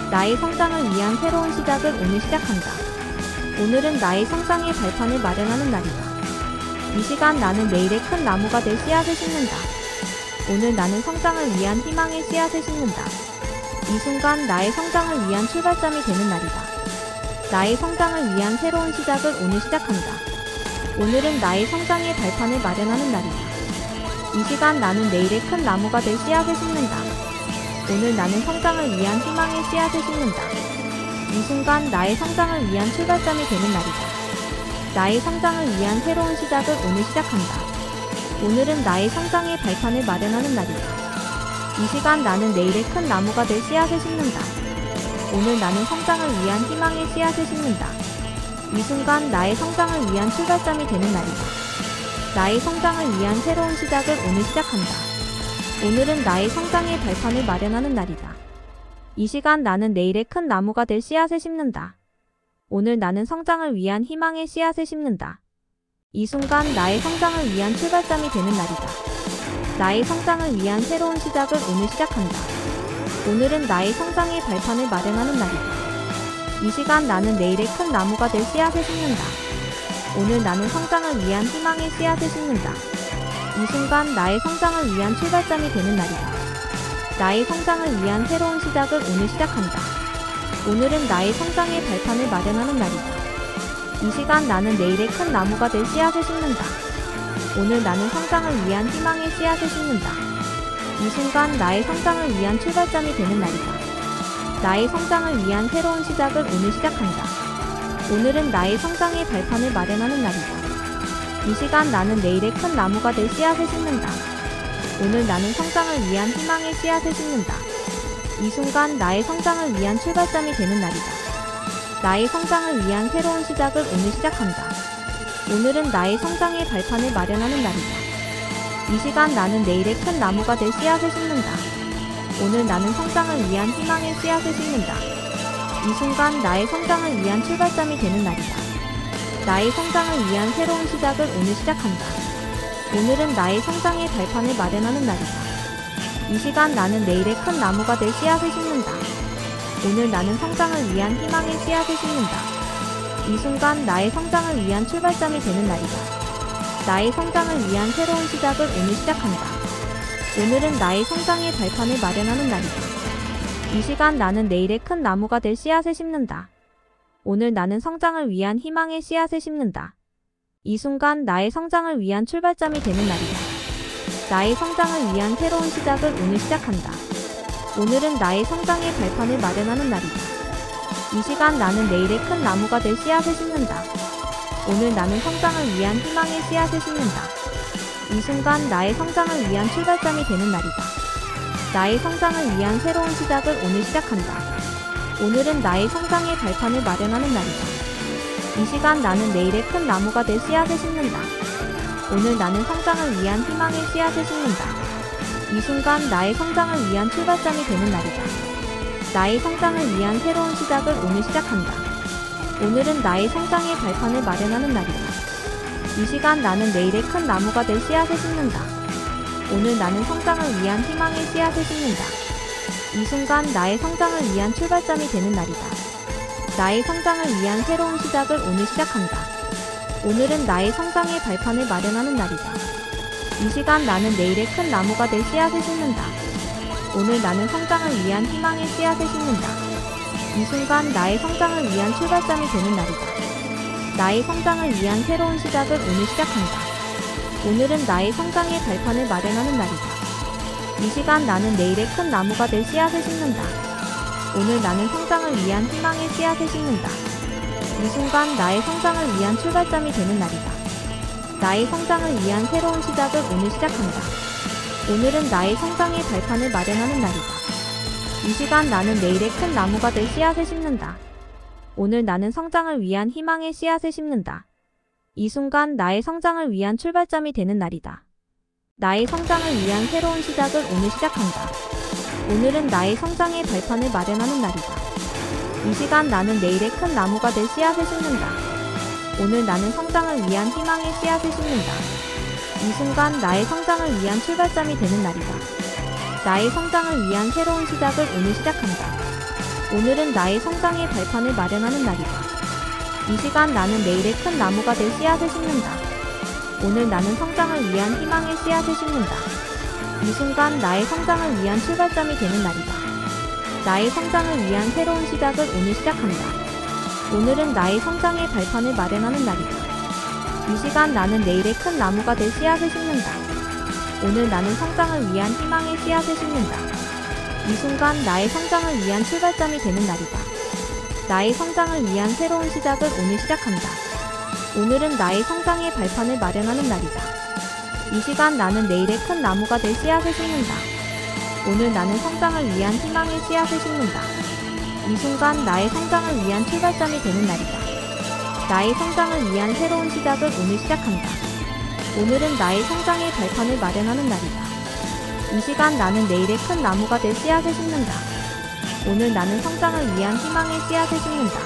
Speaker 1: 나의 성장을 위한 새로운 시작을 오늘 시작한다. 오늘은 나의 성장의 발판을 마련하는 날이다. 이 시간 나는 내일의 큰 나무가 될 씨앗을 심는다. 오늘 나는 성장을 위한 희망의 씨앗을 심는다. 이 순간 나의 성장을 위한 출발점이 되는 날이다. 나의 성장을 위한 새로운 시작을 오늘 시작한다. 오늘은 나의 성장의 발판을 마련하는 날이다. 이 시간 나는 내일의 큰 나무가 될 씨앗을 심는다. 오늘 나는 성장을 위한 희망의 씨앗을 심는다. 이 순간 나의 성장을 위한 출발점이 되는 날이다. 나의 성장을 위한 새로운 시작을 오늘 시작한다. 오늘은 나의 성장의 발판을 마련하는 날이다. 이 시간 나는 내일의 큰 나무가 될 씨앗을 심는다. 오늘 나는 성장을 위한 희망의 씨앗을 심는다. 이 순간 나의 성장을 위한 출발점이 되는 날이다. 나의 성장을 위한 새로운 시작을 오늘 시작한다. 오늘은 나의 성장의 발판을 마련하는 날이다. 이 시간 나는 내일의 큰 나무가 될 씨앗을 심는다. 오늘 나는 성장을 위한 희망의 씨앗을 심는다. 이 순간 나의 성장을 위한 출발점이 되는 날이다. 나의 성장을 위한 새로운 시작을 오늘 시작한다. 오늘은 나의 성장의 발판을 마련하는 날이다. 이 시간 나는 내일의 큰 나무가 될 씨앗을 심는다. 오늘 나는 성장을 위한 희망의 씨앗을 심는다. 이 순간 나의 성장을 위한 출발점이 되는 날이다. 나의 성장을 위한 새로운 시작을 오늘 시작한다. 오늘은 나의 성장의 발판을 마련하는 날이다. 이 시간 나는 내일의 큰 나무가 될 씨앗을 심는다. 오늘 나는 성장을 위한 희망의 씨앗을 심는다. 이 순간 나의 성장을 위한 출발점이 되는 날이다. 나의 성장을 위한 새로운 시작을 오늘 시작한다. 오늘은 나의 성장의 발판을 마련하는 날이다. 이 시간 나는 내일의 큰 나무가 될 씨앗을 심는다. 오늘 나는 성장을 위한 희망의 씨앗을 심는다. 이 순간 나의 성장을 위한 출발점이 되는 날이다. 나의 성장을 위한 새로운 시작을 오늘 시작한다. 오늘은 나의 성장의 발판을 마련하는 날이다. 이 시간 나는 내일의 큰 나무가 될 씨앗을 심는다. 오늘 나는 성장을 위한 희망의 씨앗을 심는다. 이 순간 나의 성장을 위한 출발점이 되는 날이다. 나의 성장을 위한 새로운 시작을 오늘 시작한다. 오늘은 나의 성장의 발판을 마련하는 날이다. 이 시간 나는 내일의 큰 나무가 될 씨앗을 심는다. 오늘 나는 성장을 위한 희망의 씨앗을 심는다. 이 순간 나의 성장을 위한 출발점이 되는 날이다. 나의 성장을 위한 새로운 시작을 오늘 시작한다. 오늘은 나의 성장의 발판을 마련하는 날이다. 이 시간 나는 내일의 큰 나무가 될 씨앗을 심는다. 오늘 나는 성장을 위한 희망의 씨앗을 심는다. 이 순간 나의 성장을 위한 출발점이 되는 날이다. 나의 성장을 위한 새로운 시작을 오늘 시작한다. 오늘은 나의 성장의 발판을 마련하는 날이다. 이 시간 나는 내일의 큰 나무가 될 씨앗을 심는다. 오늘 나는 성장을 위한 희망의 씨앗을 심는다. 이 순간 나의 성장을 위한 출발점이 되는 날이다. 나의 성장을 위한 새로운 시작을 오늘 시작한다. 오늘은 나의 성장의 발판을 마련하는 날이다. 이 시간 나는 내일의 큰 나무가 될 씨앗을 심는다. 오늘 나는 성장을 위한 희망의 씨앗을 심는다. 이 순간 나의 성장을 위한 출발점이 되는 날이다. 나의 성장을 위한 새로운 시작을 오늘 시작한다. 오늘은 나의 성장의 발판을 마련하는 날이다. 이 시간 나는 내일의 큰 나무가 될 씨앗을 심는다. 오늘 나는 성장을 위한 희망의 씨앗을 심는다. 이 순간 나의 성장을 위한 출발점이 되는 날이다. 나의 성장을 위한 새로운 시작을 오늘 시작한다. 오늘은 나의 성장의 발판을 마련하는 날이다. 이 시간 나는 내일의 큰 나무가 될 씨앗을 심는다. 오늘 나는 성장을 위한 희망의 씨앗을 심는다. 이 순간 나의 성장을 위한 출발점이 되는 날이다. 나의 성장을 위한 새로운 시작을 오늘 시작한다. 오늘은 나의 성장의 발판을 마련하는 날이다. 이 시간 나는 내일의 큰 나무가 될 씨앗을 심는다. 오늘 나는 성장을 위한 희망의 씨앗을 심는다. 이 순간 나의 성장을 위한 출발점이 되는 날이다. 나의 성장을 위한 새로운 시작을 오늘 시작한다. 오늘은 나의 성장의 발판을 마련하는 날이다. 이 시간 나는 내일의 큰 나무가 될 씨앗을 심는다. 오늘 나는 성장을 위한 희망의 씨앗을 심는다. 이 순간 나의 성장을 위한 출발점이 되는 날이다. 나의 성장을 위한 새로운 시작을 오늘 시작한다. 오늘은 나의 성장의 발판을 마련하는 날이다. 이 시간 나는 내일의 큰 나무가 될 씨앗을 심는다. 오늘 나는 성장을 위한 희망의 씨앗을 심는다. 이 순간 나의 성장을 위한 출발점이 되는 날이다. 나의 성장을 위한 새로운 시작을 오늘 시작한다. 오늘은 나의 성장의 발판을 마련하는 날이다. 이 시간 나는 내일의 큰 나무가 될 씨앗을 심는다. 오늘 나는 성장을 위한 희망의 씨앗을 심는다. 이 순간 나의 성장을 위한 출발점이 되는 날이다. 나의 성장을 위한 새로운 시작을 오늘 시작한다. 오늘은 나의 성장의 발판을 마련하는 날이다. 이 시간 나는 내일의 큰 나무가 될 씨앗을 심는다. 오늘 나는 성장을 위한 희망의 씨앗을 심는다. 이 순간 나의 성장을 위한 출발점이 되는 날이다. 나의 성장을 위한 새로운 시작을 오늘 시작한다. 오늘은 나의 성장의 발판을 마련하는 날이다. 이 시간 나는 내일의 큰 나무가 될 씨앗을 심는다. 오늘 나는 성장을 위한 희망의 씨앗을 심는다. 이 순간 나의 성장을 위한 출발점이 되는 날이다. 나의 성장을 위한 새로운 시작을 오늘 시작한다. 오늘은 나의 성장의 발판을 마련하는 날이다. 이 시간 나는 내일의 큰 나무가 될 씨앗을 심는다. 오늘 나는 성장을 위한 희망의 씨앗을 심는다.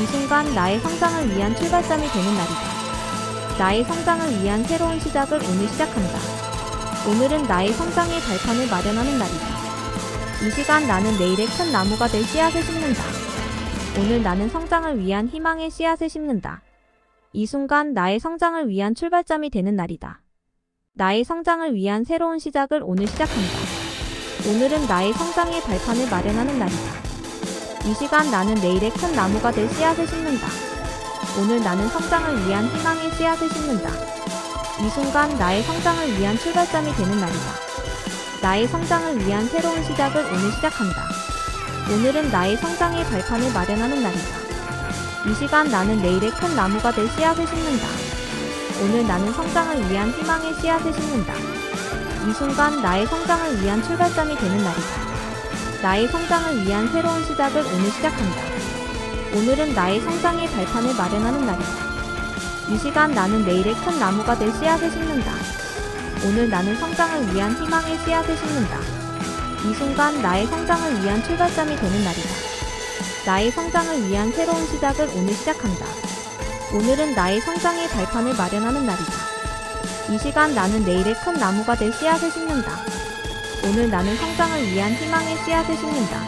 Speaker 1: 이 순간 나의 성장을 위한 출발점이 되는 날이다. 나의 성장을 위한 새로운 시작을 오늘 시작한다. 오늘은 나의 성장의 발판을 마련하는 날이다. 이 시간 나는 내일의 큰 나무가 될 씨앗을 심는다. 오늘 나는 성장을 위한 희망의 씨앗을 심는다. 이 순간 나의 성장을 위한 출발점이 되는 날이다. 나의 성장을 위한 새로운 시작을 오늘 시작한다. 오늘은 나의 성장의 발판을 마련하는 날이다. 이 시간 나는 내일의 큰 나무가 될 씨앗을 심는다. 오늘 나는 성장을 위한 희망의 씨앗을 심는다. 이 순간 나의 성장을 위한 출발점이 되는 날이다. 나의 성장을 위한 새로운 시작을 오늘 시작한다. 오늘은 나의 성장의 발판을 마련하는 날이다. 이 시간 나는 내일의 큰 나무가 될 씨앗을 심는다. 오늘 나는 성장을 위한 희망의 씨앗을 심는다. 이 순간 나의 성장을 위한 출발점이 되는 날이다. 나의 성장을 위한 새로운 시작을 오늘 시작한다. 오늘은 나의 성장의 발판을 마련하는 날이다. 이 시간 나는 내일의 큰 나무가 될 씨앗을 심는다. 오늘 나는 성장을 위한 희망의 씨앗을 심는다. 이 순간 나의 성장을 위한 출발점이 되는 날이다. 나의 성장을 위한 새로운 시작을 오늘 시작한다. 오늘은 나의 성장의 발판을 마련하는 날이다. 이 시간 나는 내일의 큰 나무가 될 씨앗을 심는다. 오늘 나는 성장을 위한 희망의 씨앗을 심는다.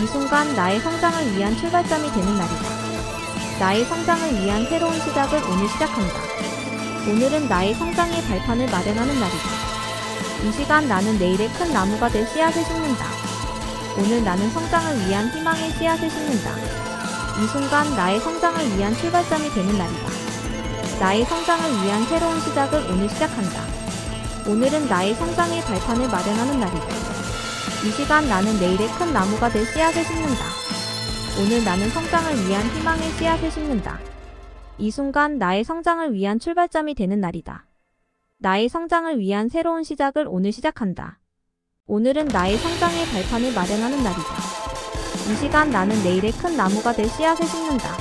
Speaker 1: 이 순간 나의 성장을 위한 출발점이 되는 날이다. 나의 성장을 위한 새로운 시작을 오늘 시작한다. 오늘은 나의 성장의 발판을 마련하는 날이다. 이 시간 나는 내일의 큰 나무가 될 씨앗을 심는다. 오늘 나는 성장을 위한 희망의 씨앗을 심는다. 이 순간 나의 성장을 위한 출발점이 되는 날이다. 나의 성장을 위한 새로운 시작을 오늘 시작한다. 오늘은 나의 성장의 발판을 마련하는 날이다. 이 시간 나는 내일의 큰 나무가 될 씨앗을 심는다. 오늘 나는 성장을 위한 희망의 씨앗을 심는다. 이 순간 나의 성장을 위한 출발점이 되는 날이다. 나의 성장을 위한 새로운 시작을 오늘 시작한다. 오늘은 나의 성장의 발판을 마련하는 날이다. 이 시간 나는 내일의 큰 나무가 될 씨앗을 심는다.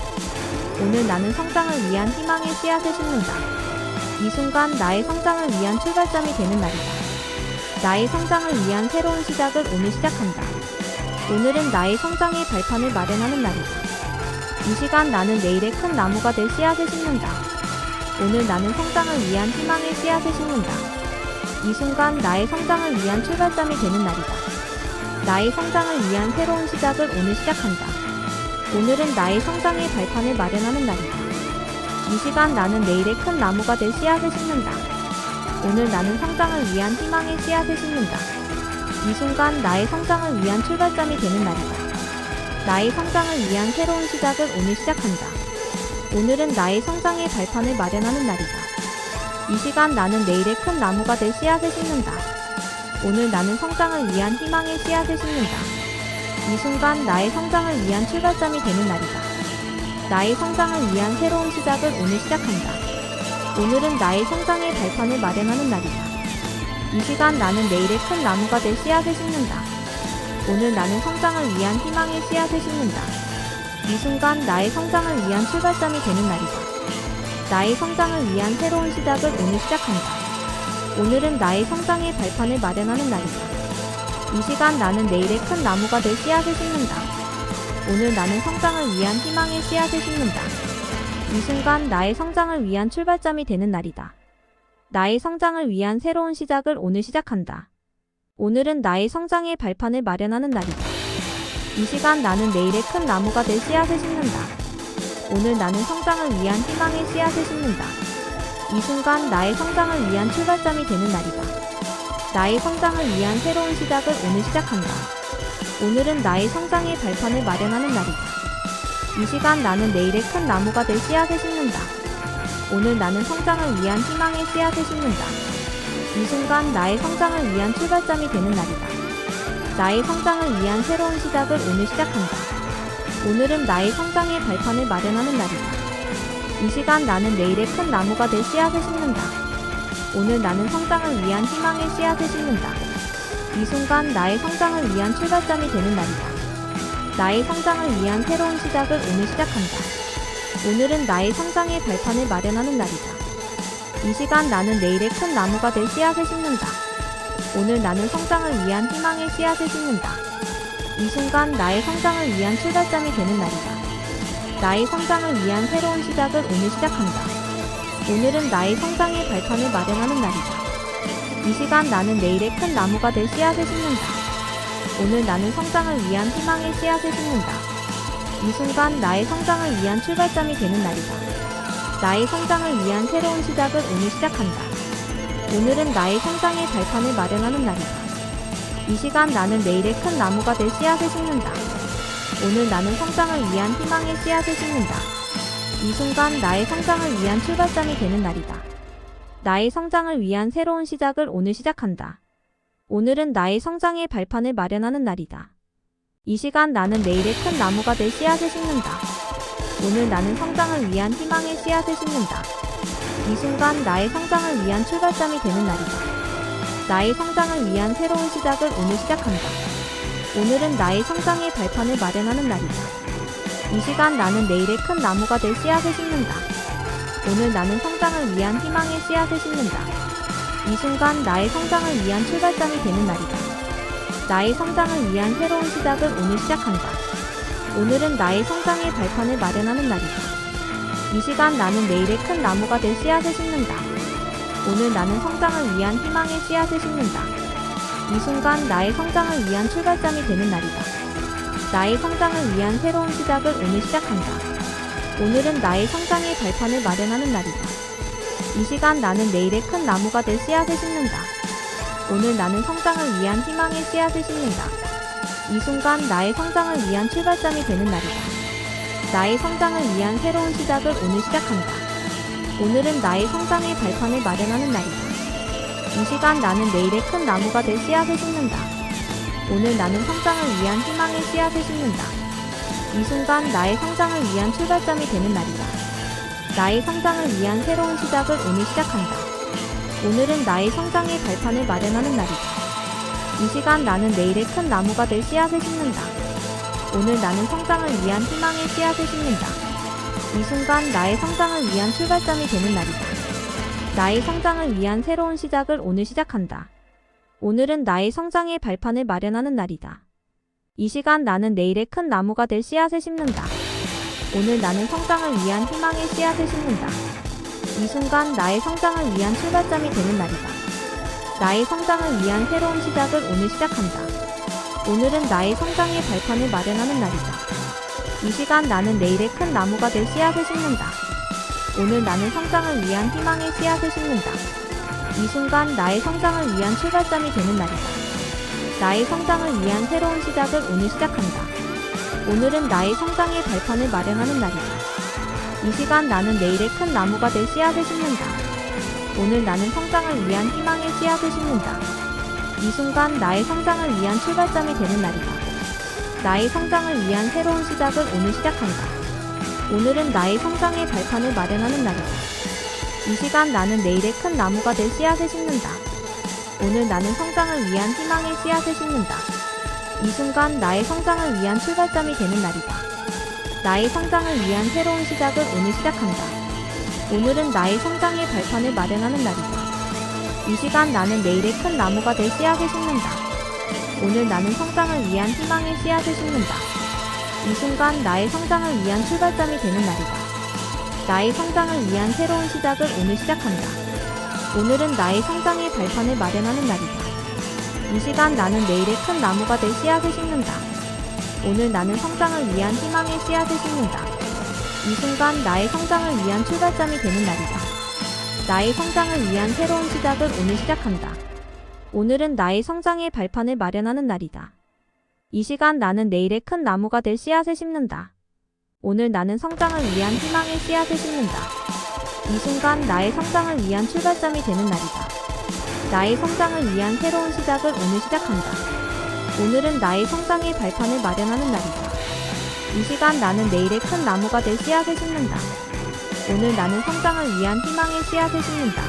Speaker 1: 오늘 나는 성장을 위한 희망의 씨앗을 심는다. 이 순간 나의 성장을 위한 출발점이 되는 날이다. 나의 성장을 위한 새로운 시작을 오늘 시작한다. 오늘은 나의 성장의 발판을 마련하는 날이다. 이 시간 나는 내일의 큰 나무가 될 씨앗을 심는다. 오늘 나는 성장을 위한 희망의 씨앗을 심는다. 이 순간 나의 성장을 위한 출발점이 되는 날이다. 나의 성장을 위한 새로운 시작을 오늘 시작한다. 오늘은 나의 성장의 발판을 마련하는 날이다. 이 시간 나는 내일의 큰 나무가 될 씨앗을 심는다. 오늘 나는 성장을 위한 희망의 씨앗을 심는다. 이 순간 나의 성장을 위한 출발점이 되는 날이다. 나의 성장을 위한 새로운 시작을 오늘 시작한다. 오늘은 나의 성장의 발판을 마련하는 날이다. 이 시간 나는 내일의 큰 나무가 될 씨앗을 심는다. 오늘 나는 성장을 위한 희망의 씨앗을 심는다. 이 순간 나의 성장을 위한 출발점이 되는 날이다. 나의 성장을 위한 새로운 시작을 오늘 시작한다. 오늘은 나의 성장의 발판을 마련하는 날이다. 이 시간 나는 내일의 큰 나무가 될 씨앗을 심는다. 오늘 나는 성장을 위한 희망의 씨앗을 심는다. 이 순간 나의 성장을 위한 출발점이 되는 날이다. 나의 성장을 위한 새로운 시작을 오늘 시작한다. 오늘은 나의 성장의 발판을 마련하는 날이다. 이 시간 나는 내일의 큰 나무가 될 씨앗을 심는다. 오늘 나는 성장을 위한 희망의 씨앗을 심는다. 이 순간 나의 성장을 위한 출발점이 되는 날이다. 나의 성장을 위한 새로운 시작을 오늘 시작한다. 오늘은 나의 성장의 발판을 마련하는 날이다. 이 시간 나는 내일의 큰 나무가 될 씨앗을 심는다. 오늘 나는 성장을 위한 희망의 씨앗을 심는다. 이 순간 나의 성장을 위한 출발점이 되는 날이다. 나의 성장을 위한 새로운 시작을 오늘 시작한다. 오늘은 나의 성장의 발판을 마련하는 날이다. 이 시간 나는 내일의 큰 나무가 될 씨앗을 심는다. 오늘 나는 성장을 위한 희망의 씨앗을 심는다. 이 순간 나의 성장을 위한 출발점이 되는 날이다. 나의 성장을 위한 새로운 시작을 오늘 시작한다. 오늘은 나의 성장의 발판을 마련하는 날이다. 이 시간 나는 내일의 큰 나무가 될 씨앗을 심는다. 오늘 나는 성장을 위한 희망의 씨앗을 심는다. 이 순간 나의 성장을 위한 출발점이 되는 날이다. 나의 성장을 위한 새로운 시작을 오늘 시작한다. 오늘은 나의 성장의 발판을 마련하는 날이다. 이 시간 나는 내일의 큰 나무가 될 씨앗을 심는다. 오늘 나는 성장을 위한 희망의 씨앗을 심는다. 이 순간 나의 성장을 위한 출발점이 되는 날이다. 나의 성장을 위한 새로운 시작을 오늘 시작한다. 오늘은 나의 성장의 발판을 마련하는 날이다. 이 시간 나는 내일의 큰 나무가 될 씨앗을 심는다. 오늘 나는 성장을 위한 희망의 씨앗을 심는다. 이 순간 나의 성장을 위한 출발점이 되는 날이다. 나의 성장을 위한 새로운 시작을 오늘 시작한다. 오늘은 나의 성장의 발판을 마련하는 날이다. 이 시간 나는 내일의 큰 나무가 될 씨앗을 심는다. 오늘 나는 성장을 위한 희망의 씨앗을 심는다. 이 순간 나의 성장을 위한 출발점이 되는 날이다. 나의 성장을 위한 새로운 시작을 오늘 시작한다. 오늘은 나의 성장의 발판을 마련하는 날이다. 이 시간 나는 내일의 큰 나무가 될 씨앗을 심는다. 오늘 나는 성장을 위한 희망의 씨앗을 심는다. 이 순간 나의 성장을 위한 출발점이 되는 날이다. 나의 성장을 위한 새로운 시작을 오늘 시작한다. 오늘은 나의 성장의 발판을 마련하는 날이다. 이 시간 나는 내일의 큰 나무가 될 씨앗을 심는다. 오늘 나는 성장을 위한 희망의 씨앗을 심는다. 이 순간 나의 성장을 위한 출발점이 되는 날이다. 나의 성장을 위한 새로운 시작을 오늘 시작한다. 오늘은 나의 성장의 발판을 마련하는 날이다. 이 시간 나는 내일의 큰 나무가 될 씨앗을 심는다. 오늘 나는 성장을 위한 희망의 씨앗을 심는다. 이 순간 나의 성장을 위한 출발점이 되는 날이다. 나의 성장을 위한 새로운 시작을 오늘 시작한다. 오늘은 나의 성장의 발판을 마련하는 날이다. 이 시간 나는 내일의 큰 나무가 될 씨앗을 심는다. 오늘 나는 성장을 위한 희망의 씨앗을 심는다. 이 순간 나의 성장을 위한 출발점이 되는 날이다. 나의 성장을 위한 새로운 시작을 오늘 시작한다. 오늘은 나의 성장의 발판을 마련하는 날이다. 이 시간 나는 내일의 큰 나무가 될 씨앗을 심는다. 오늘 나는 성장을 위한 희망의 씨앗을 심는다. 이 순간 나의 성장을 위한 출발점이 되는 날이다. 나의 성장을 위한 새로운 시작을 오늘 시작한다. 오늘은 나의 성장의 발판을 마련하는 날이다. 이 시간 나는 내일의 큰 나무가 될 씨앗을 심는다. 오늘 나는 성장을 위한 희망의 씨앗을 심는다. 이 순간 나의 성장을 위한 출발점이 되는 날이다. 나의 성장을 위한 새로운 시작을 오늘 시작한다. 오늘은 나의 성장의 발판을 마련하는 날이다. 이 시간 나는 내일의 큰 나무가 될 씨앗을 심는다. 오늘 나는 성장을 위한 희망의 씨앗을 심는다. 이 순간 나의 성장을 위한 출발점이 되는 날이다. 나의 성장을 위한 새로운 시작을 오늘 시작한다. 오늘은 나의 성장의 발판을 마련하는 날이다. 이 시간 나는 내일의 큰 나무가 될 씨앗을 심는다. 오늘 나는 성장을 위한 희망의 씨앗을 심는다. 이 순간 나의 성장을 위한 출발점이 되는 날이다. 나의 성장을 위한 새로운 시작을 오늘 시작한다. 오늘은 나의 성장의 발판을 마련하는 날이다. 이 시간 나는 내일의 큰 나무가 될 씨앗을 심는다. 오늘 나는 성장을 위한 희망의 씨앗을 심는다. 이 순간 나의 성장을 위한 출발점이 되는 날이다. 나의 성장을 위한 새로운 시작을 오늘 시작한다. 오늘은 나의 성장의 발판을 마련하는 날이다. 이 시간 나는 내일의 큰 나무가 될 씨앗을 심는다. 오늘 나는 성장을 위한 희망의 씨앗을 심는다. 이 순간 나의 성장을 위한 출발점이 되는 날이다. 나의 성장을 위한 새로운 시작을 오늘 시작한다. 오늘은 나의 성장의 발판을 마련하는 날이다. 이 시간 나는 내일의 큰 나무가 될 씨앗을 심는다. 오늘 나는 성장을 위한 희망의 씨앗을 심는다. 이 순간 나의 성장을 위한 출발점이 되는 날이다. 나의 성장을 위한 새로운 시작을 오늘 시작한다. 오늘은 나의 성장의 발판을 마련하는 날이다. 이 시간 나는 내일의 큰 나무가 될 씨앗을 심는다. 오늘 나는 성장을 위한 희망의 씨앗을 심는다. 이 순간 나의 성장을 위한 출발점이 되는 날이다. 나의 성장을 위한 새로운 시작을 오늘 시작한다. 오늘은 나의 성장의 발판을 마련하는 날이다. 이 시간 나는 내일의 큰 나무가 될 씨앗을 심는다. 오늘 나는 성장을 위한 희망의 씨앗을 심는다. 이 순간 나의 성장을 위한 출발점이 되는 날이다. 나의 성장을 위한 새로운 시작을 오늘 시작한다. 오늘은 나의 성장의 발판을 마련하는 날이다. 이 시간 나는 내일의 큰 나무가 될 씨앗을 심는다. 오늘 나는 성장을 위한 희망의 씨앗을 심는다.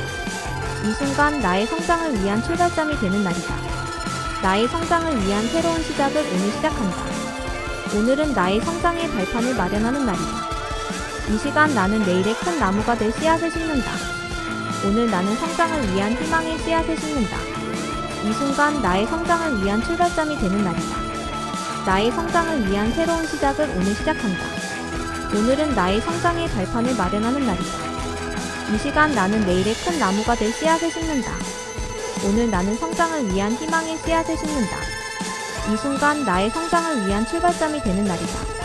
Speaker 1: 이 순간 나의 성장을 위한 출발점이 되는 날이다. 나의 성장을 위한 새로운 시작을 오늘 시작한다. 오늘은 나의 성장의 발판을 마련하는 날이다. 이 시간 나는 내일의 큰 나무가 될 씨앗을 심는다. 오늘 나는 성장을 위한 희망의 씨앗을 심는다. 이 순간 나의 성장을 위한 출발점이 되는 날이다. 나의 성장을 위한 새로운 시작을 오늘 시작한다. 오늘은 나의 성장의 발판을 마련하는 날이다. 이 시간 나는 내일의 큰 나무가 될 씨앗을 심는다. 오늘 나는 성장을 위한 희망의 씨앗을 심는다. 이 순간 나의 성장을 위한 출발점이 되는 날이다.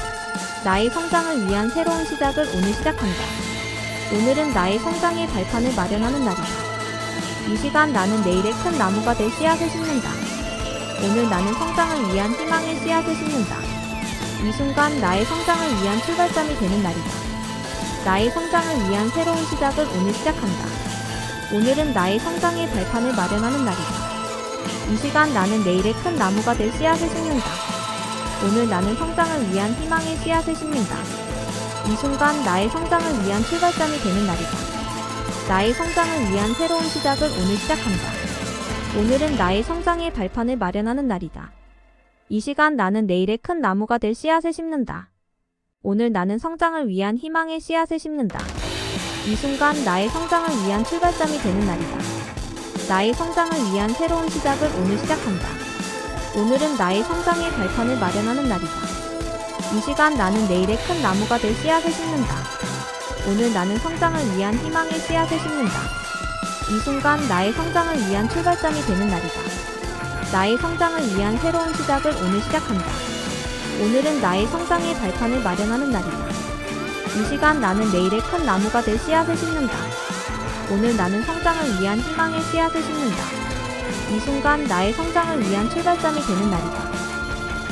Speaker 1: 나의 성장을 위한 새로운 시작을 오늘 시작한다. 오늘은 나의 성장의 발판을 마련하는 날이다. 이 시간 나는 내일의 큰 나무가 될 씨앗을 심는다. 오늘 나는 성장을 위한 희망의 씨앗을 심는다. 이 순간 나의 성장을 위한 출발점이 되는 날이다. 나의 성장을 위한 새로운 시작을 오늘 시작한다. 오늘은 나의 성장의 발판을 마련하는 날이다. 이 시간 나는 내일의 큰 나무가 될 씨앗을 심는다. 오늘 나는 성장을 위한 희망의 씨앗을 심는다. 이 순간 나의 성장을 위한 출발점이 되는 날이다. 나의 성장을 위한 새로운 시작을 오늘 시작한다. 오늘은 나의 성장의 발판을 마련하는 날이다. 이 시간 나는 내일의 큰 나무가 될 씨앗을 심는다. 오늘 나는 성장을 위한 희망의 씨앗을 심는다. 이 순간 나의 성장을 위한 출발점이 되는 날이다. 나의 성장을 위한 새로운 시작을 오늘 시작한다. 오늘은 나의 성장의 발판을 마련하는 날이다. 이 시간 나는 내일의 큰 나무가 될 씨앗을 심는다. 오늘 나는 성장을 위한 희망의 씨앗을 심는다. 이 순간 나의 성장을 위한 출발점이 되는 날이다. 나의 성장을 위한 새로운 시작을 오늘 시작한다. 오늘은 나의 성장의 발판을 마련하는 날이다. 이 시간 나는 내일의 큰 나무가 될 씨앗을 심는다. 오늘 나는 성장을 위한 희망의 씨앗을 심는다. 이 순간 나의 성장을 위한 출발점이 되는 날이다.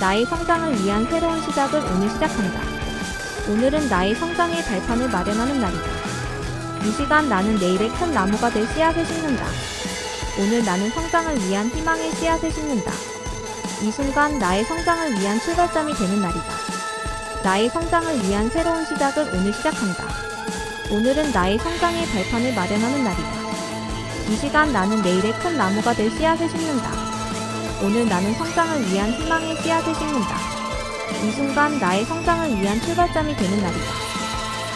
Speaker 1: 나의 성장을 위한 새로운 시작을 오늘 시작한다. 오늘은 나의 성장의 발판을 마련하는 날이다. 이 시간 나는 내일의 큰 나무가 될 씨앗을 심는다. 오늘 나는 성장을 위한 희망의 씨앗을 심는다. 이 순간 나의 성장을 위한 출발점이 되는 날이다. 나의 성장을 위한 새로운 시작을 오늘 시작한다. 오늘은 나의 성장의 발판을 마련하는 날이다. 이 시간 나는 내일의 큰 나무가 될 씨앗을 심는다. 오늘 나는 성장을 위한 희망의 씨앗을 심는다. 이 순간 나의 성장을 위한 출발점이 되는 날이다.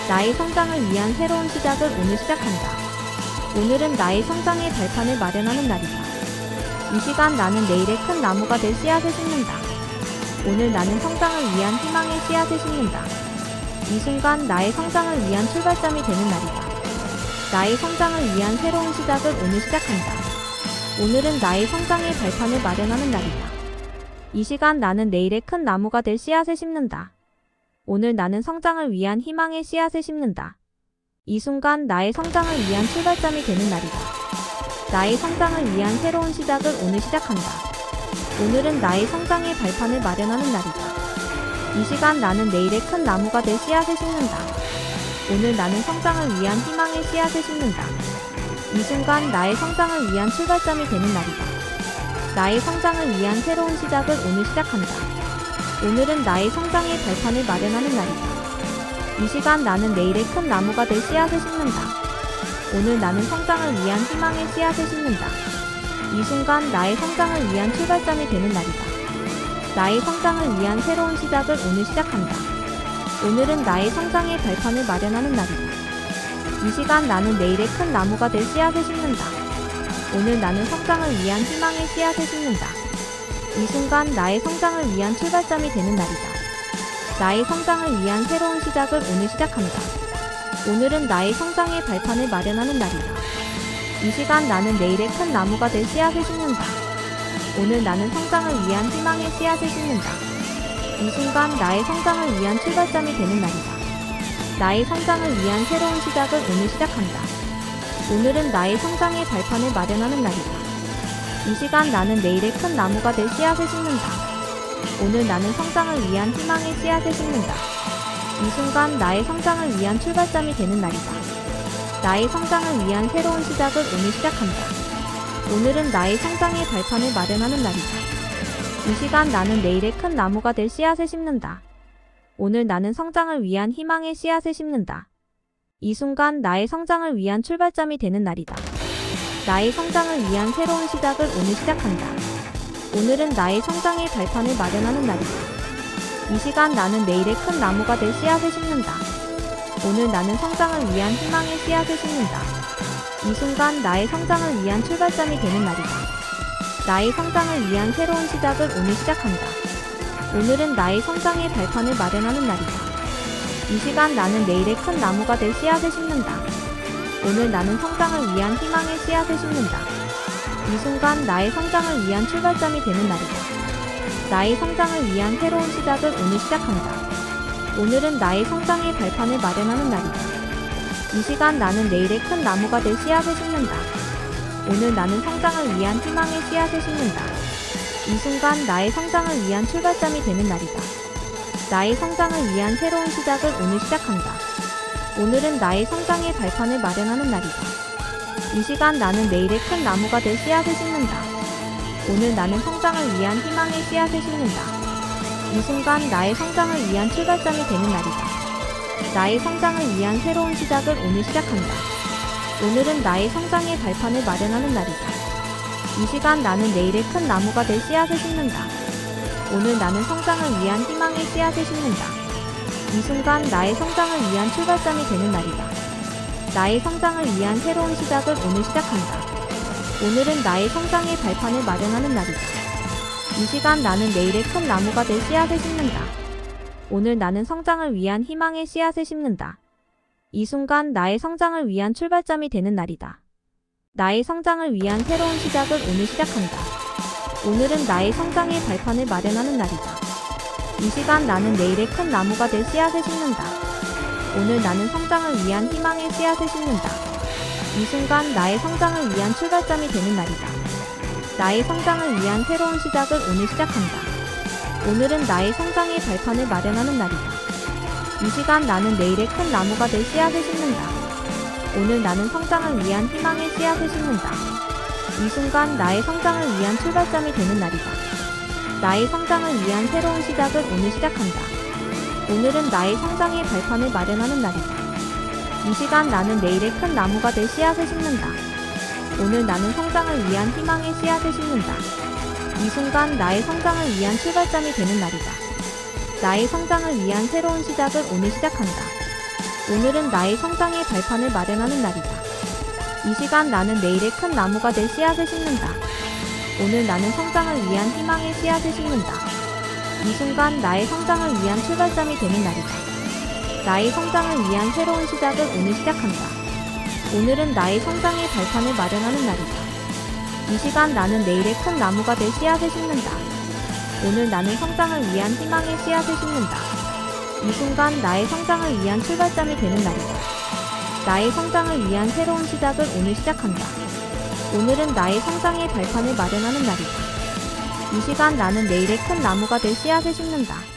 Speaker 1: 나의 성장을 위한 새로운 시작을 오늘 시작한다. 오늘은 나의 성장의 발판을 마련하는 날이다. 이 시간 나는 내일의 큰 나무가 될 씨앗을 심는다. 오늘 나는 성장을 위한 희망의 씨앗을 심는다. 이 순간 나의 성장을 위한 출발점이 되는 날이다. 나의 성장을 위한 새로운 시작을 오늘 시작한다. 오늘은 나의 성장의 발판을 마련하는 날이다. 이 시간 나는 내일의 큰 나무가 될 씨앗을 심는다. 오늘 나는 성장을 위한 희망의 씨앗을 심는다. 이 순간 나의 성장을 위한 출발점이 되는 날이다. 나의 성장을 위한 새로운 시작을 오늘 시작한다. 오늘은 나의 성장의 발판을 마련하는 날이다. 이 시간 나는 내일의 큰 나무가 될 씨앗을 심는다. 오늘 나는 성장을 위한 희망의 씨앗을 심는다. 이 순간 나의 성장을 위한 출발점이 되는 날이다. 나의 성장을 위한 새로운 시작을 오늘 시작한다. 오늘은 나의 성장의 발판을 마련하는 날이다. 이 시간 나는 내일의 큰 나무가 될 씨앗을 심는다. 오늘 나는 성장을 위한 희망의 씨앗을 심는다. 이 순간 나의 성장을 위한 출발점이 되는 날이다. 나의 성장을 위한 새로운 시작을 오늘 시작한다. 오늘은 나의 성장의 발판을 마련하는 날이다. 이 시간 나는 내일의 큰 나무가 될 씨앗을 심는다. 오늘 나는 성장을 위한 희망의 씨앗을 심는다. 이 순간 나의 성장을 위한 출발점이 되는 날이다. 나의 성장을 위한 새로운 시작을 오늘 시작한다. 오늘은 나의 성장의 발판을 마련하는 날이다. 이 시간 나는 내일의 큰 나무가 될 씨앗을 심는다. 오늘 나는 성장을 위한 희망의 씨앗을 심는다. 이 순간 나의 성장을 위한 출발점이 되는 날이다. 나의 성장을 위한 새로운 시작을 오늘 시작한다. 오늘은 나의 성장의 발판을 마련하는 날이다. 이 시간 나는 내일의 큰 나무가 될 씨앗을 심는다. 오늘 나는 성장을 위한 희망의 씨앗을 심는다. 이 순간 나의 성장을 위한 출발점이 되는 날이다. 나의 성장을 위한 새로운 시작을 오늘 시작한다. 오늘은 나의 성장의 발판을 마련하는 날이다. 이 시간 나는 내일의 큰 나무가 될 씨앗을 심는다. 오늘 나는 성장을 위한 희망의 씨앗을 심는다. 이 순간 나의 성장을 위한 출발점이 되는 날이다. 나의 성장을 위한 새로운 시작을 오늘 시작한다. 오늘은 나의 성장의 발판을 마련하는 날이다. 이 시간 나는 내일의 큰 나무가 될 씨앗을 심는다. 오늘 나는 성장을 위한 희망의 씨앗을 심는다. 이 순간 나의 성장을 위한 출발점이 되는 날이다. 나의 성장을 위한 새로운 시작을 오늘 시작한다. 오늘은 나의 성장의 발판을 마련하는 날이다. 이 시간 나는 내일의 큰 나무가 될 씨앗을 심는다. 오늘 나는 성장을 위한 희망의 씨앗을 심는다. 이 순간 나의 성장을 위한 출발점이 되는 날이다. 나의 성장을 위한 새로운 시작을 오늘 시작한다. 오늘은 나의 성장의 발판을 마련하는 날이다. 이 시간 나는 내일의 큰 나무가 될 씨앗을 심는다. 오늘 나는 성장을 위한 희망의 씨앗을 심는다. 이 순간 나의 성장을 위한 출발점이 되는 날이다. 나의 성장을 위한 새로운 시작을 오늘 시작한다. 오늘은 나의 성장의 발판을 마련하는 날이다. 이 시간 나는 내일의 큰 나무가 될 씨앗을 심는다. 오늘 나는 성장을 위한 희망의 씨앗을 심는다. 이 순간 나의 성장을 위한 출발점이 되는 날이다. 나의 성장을 위한 새로운 시작을 오늘 시작한다. 오늘은 나의 성장의 발판을 마련하는 날이다. 이 시간 나는 내일의 큰 나무가 될 씨앗을 심는다. 오늘 나는 성장을 위한 희망의 씨앗을 심는다. 이 순간 나의 성장을 위한 출발점이 되는 날이다. 나의 성장을 위한 새로운 시작을 오늘 시작한다. 오늘은 나의 성장의 발판을 마련하는 날이다. 이 시간 나는 내일의 큰 나무가 될 씨앗을 심는다. 오늘 나는 성장을 위한 희망의 씨앗을 심는다. 이 순간 나의 성장을 위한 출발점이 되는 날이다. 나의 성장을 위한 새로운 시작을 오늘 시작한다. 오늘은 나의 성장의 발판을 마련하는 날이다. 이 시간 나는 내일의 큰 나무가 될 씨앗을 심는다. 오늘 나는 성장을 위한 희망의 씨앗을 심는다. 이 순간 나의 성장을 위한 출발점이 되는 날이다. 나의 성장을 위한 새로운 시작을 오늘 시작한다. 오늘은 나의 성장의 발판을 마련하는 날이다. 이 시간 나는 내일의 큰 나무가 될 씨앗을 심는다. 오늘 나는 성장을 위한 희망의 씨앗을 심는다. 이 순간 나의 성장을 위한 출발점이 되는 날이다. 나의 성장을 위한 새로운 시작을 오늘 시작한다. 오늘은 나의 성장의 발판을 마련하는 날이다. 이 시간 나는 내일의 큰 나무가 될 씨앗을 심는다. 오늘 나는 성장을 위한 희망의 씨앗을 심는다. 이 순간 나의 성장을 위한 출발점이 되는 날이다. 나의 성장을 위한 새로운 시작을 오늘 시작한다. 오늘은 나의 성장의 발판을 마련하는 날이다. 이 시간 나는 내일의 큰 나무가 될 씨앗을 심는다. 오늘 나는 성장을 위한 희망의 씨앗을 심는다. 이 순간 나의 성장을 위한 출발점이 되는 날이다. 나의 성장을 위한 새로운 시작을 오늘 시작한다. 오늘은 나의 성장의 발판을 마련하는 날이다. 이 시간 나는 내일의 큰 나무가 될 씨앗을 심는다. 오늘 나는 성장을 위한 희망의 씨앗을 심는다. 이 순간 나의 성장을 위한 출발점이 되는 날이다. 나의 성장을 위한 새로운 시작을 오늘 시작한다. 오늘은 나의 성장의 발판을 마련하는 날이다. 이 시간 나는 내일의 큰 나무가 될 씨앗을 심는다.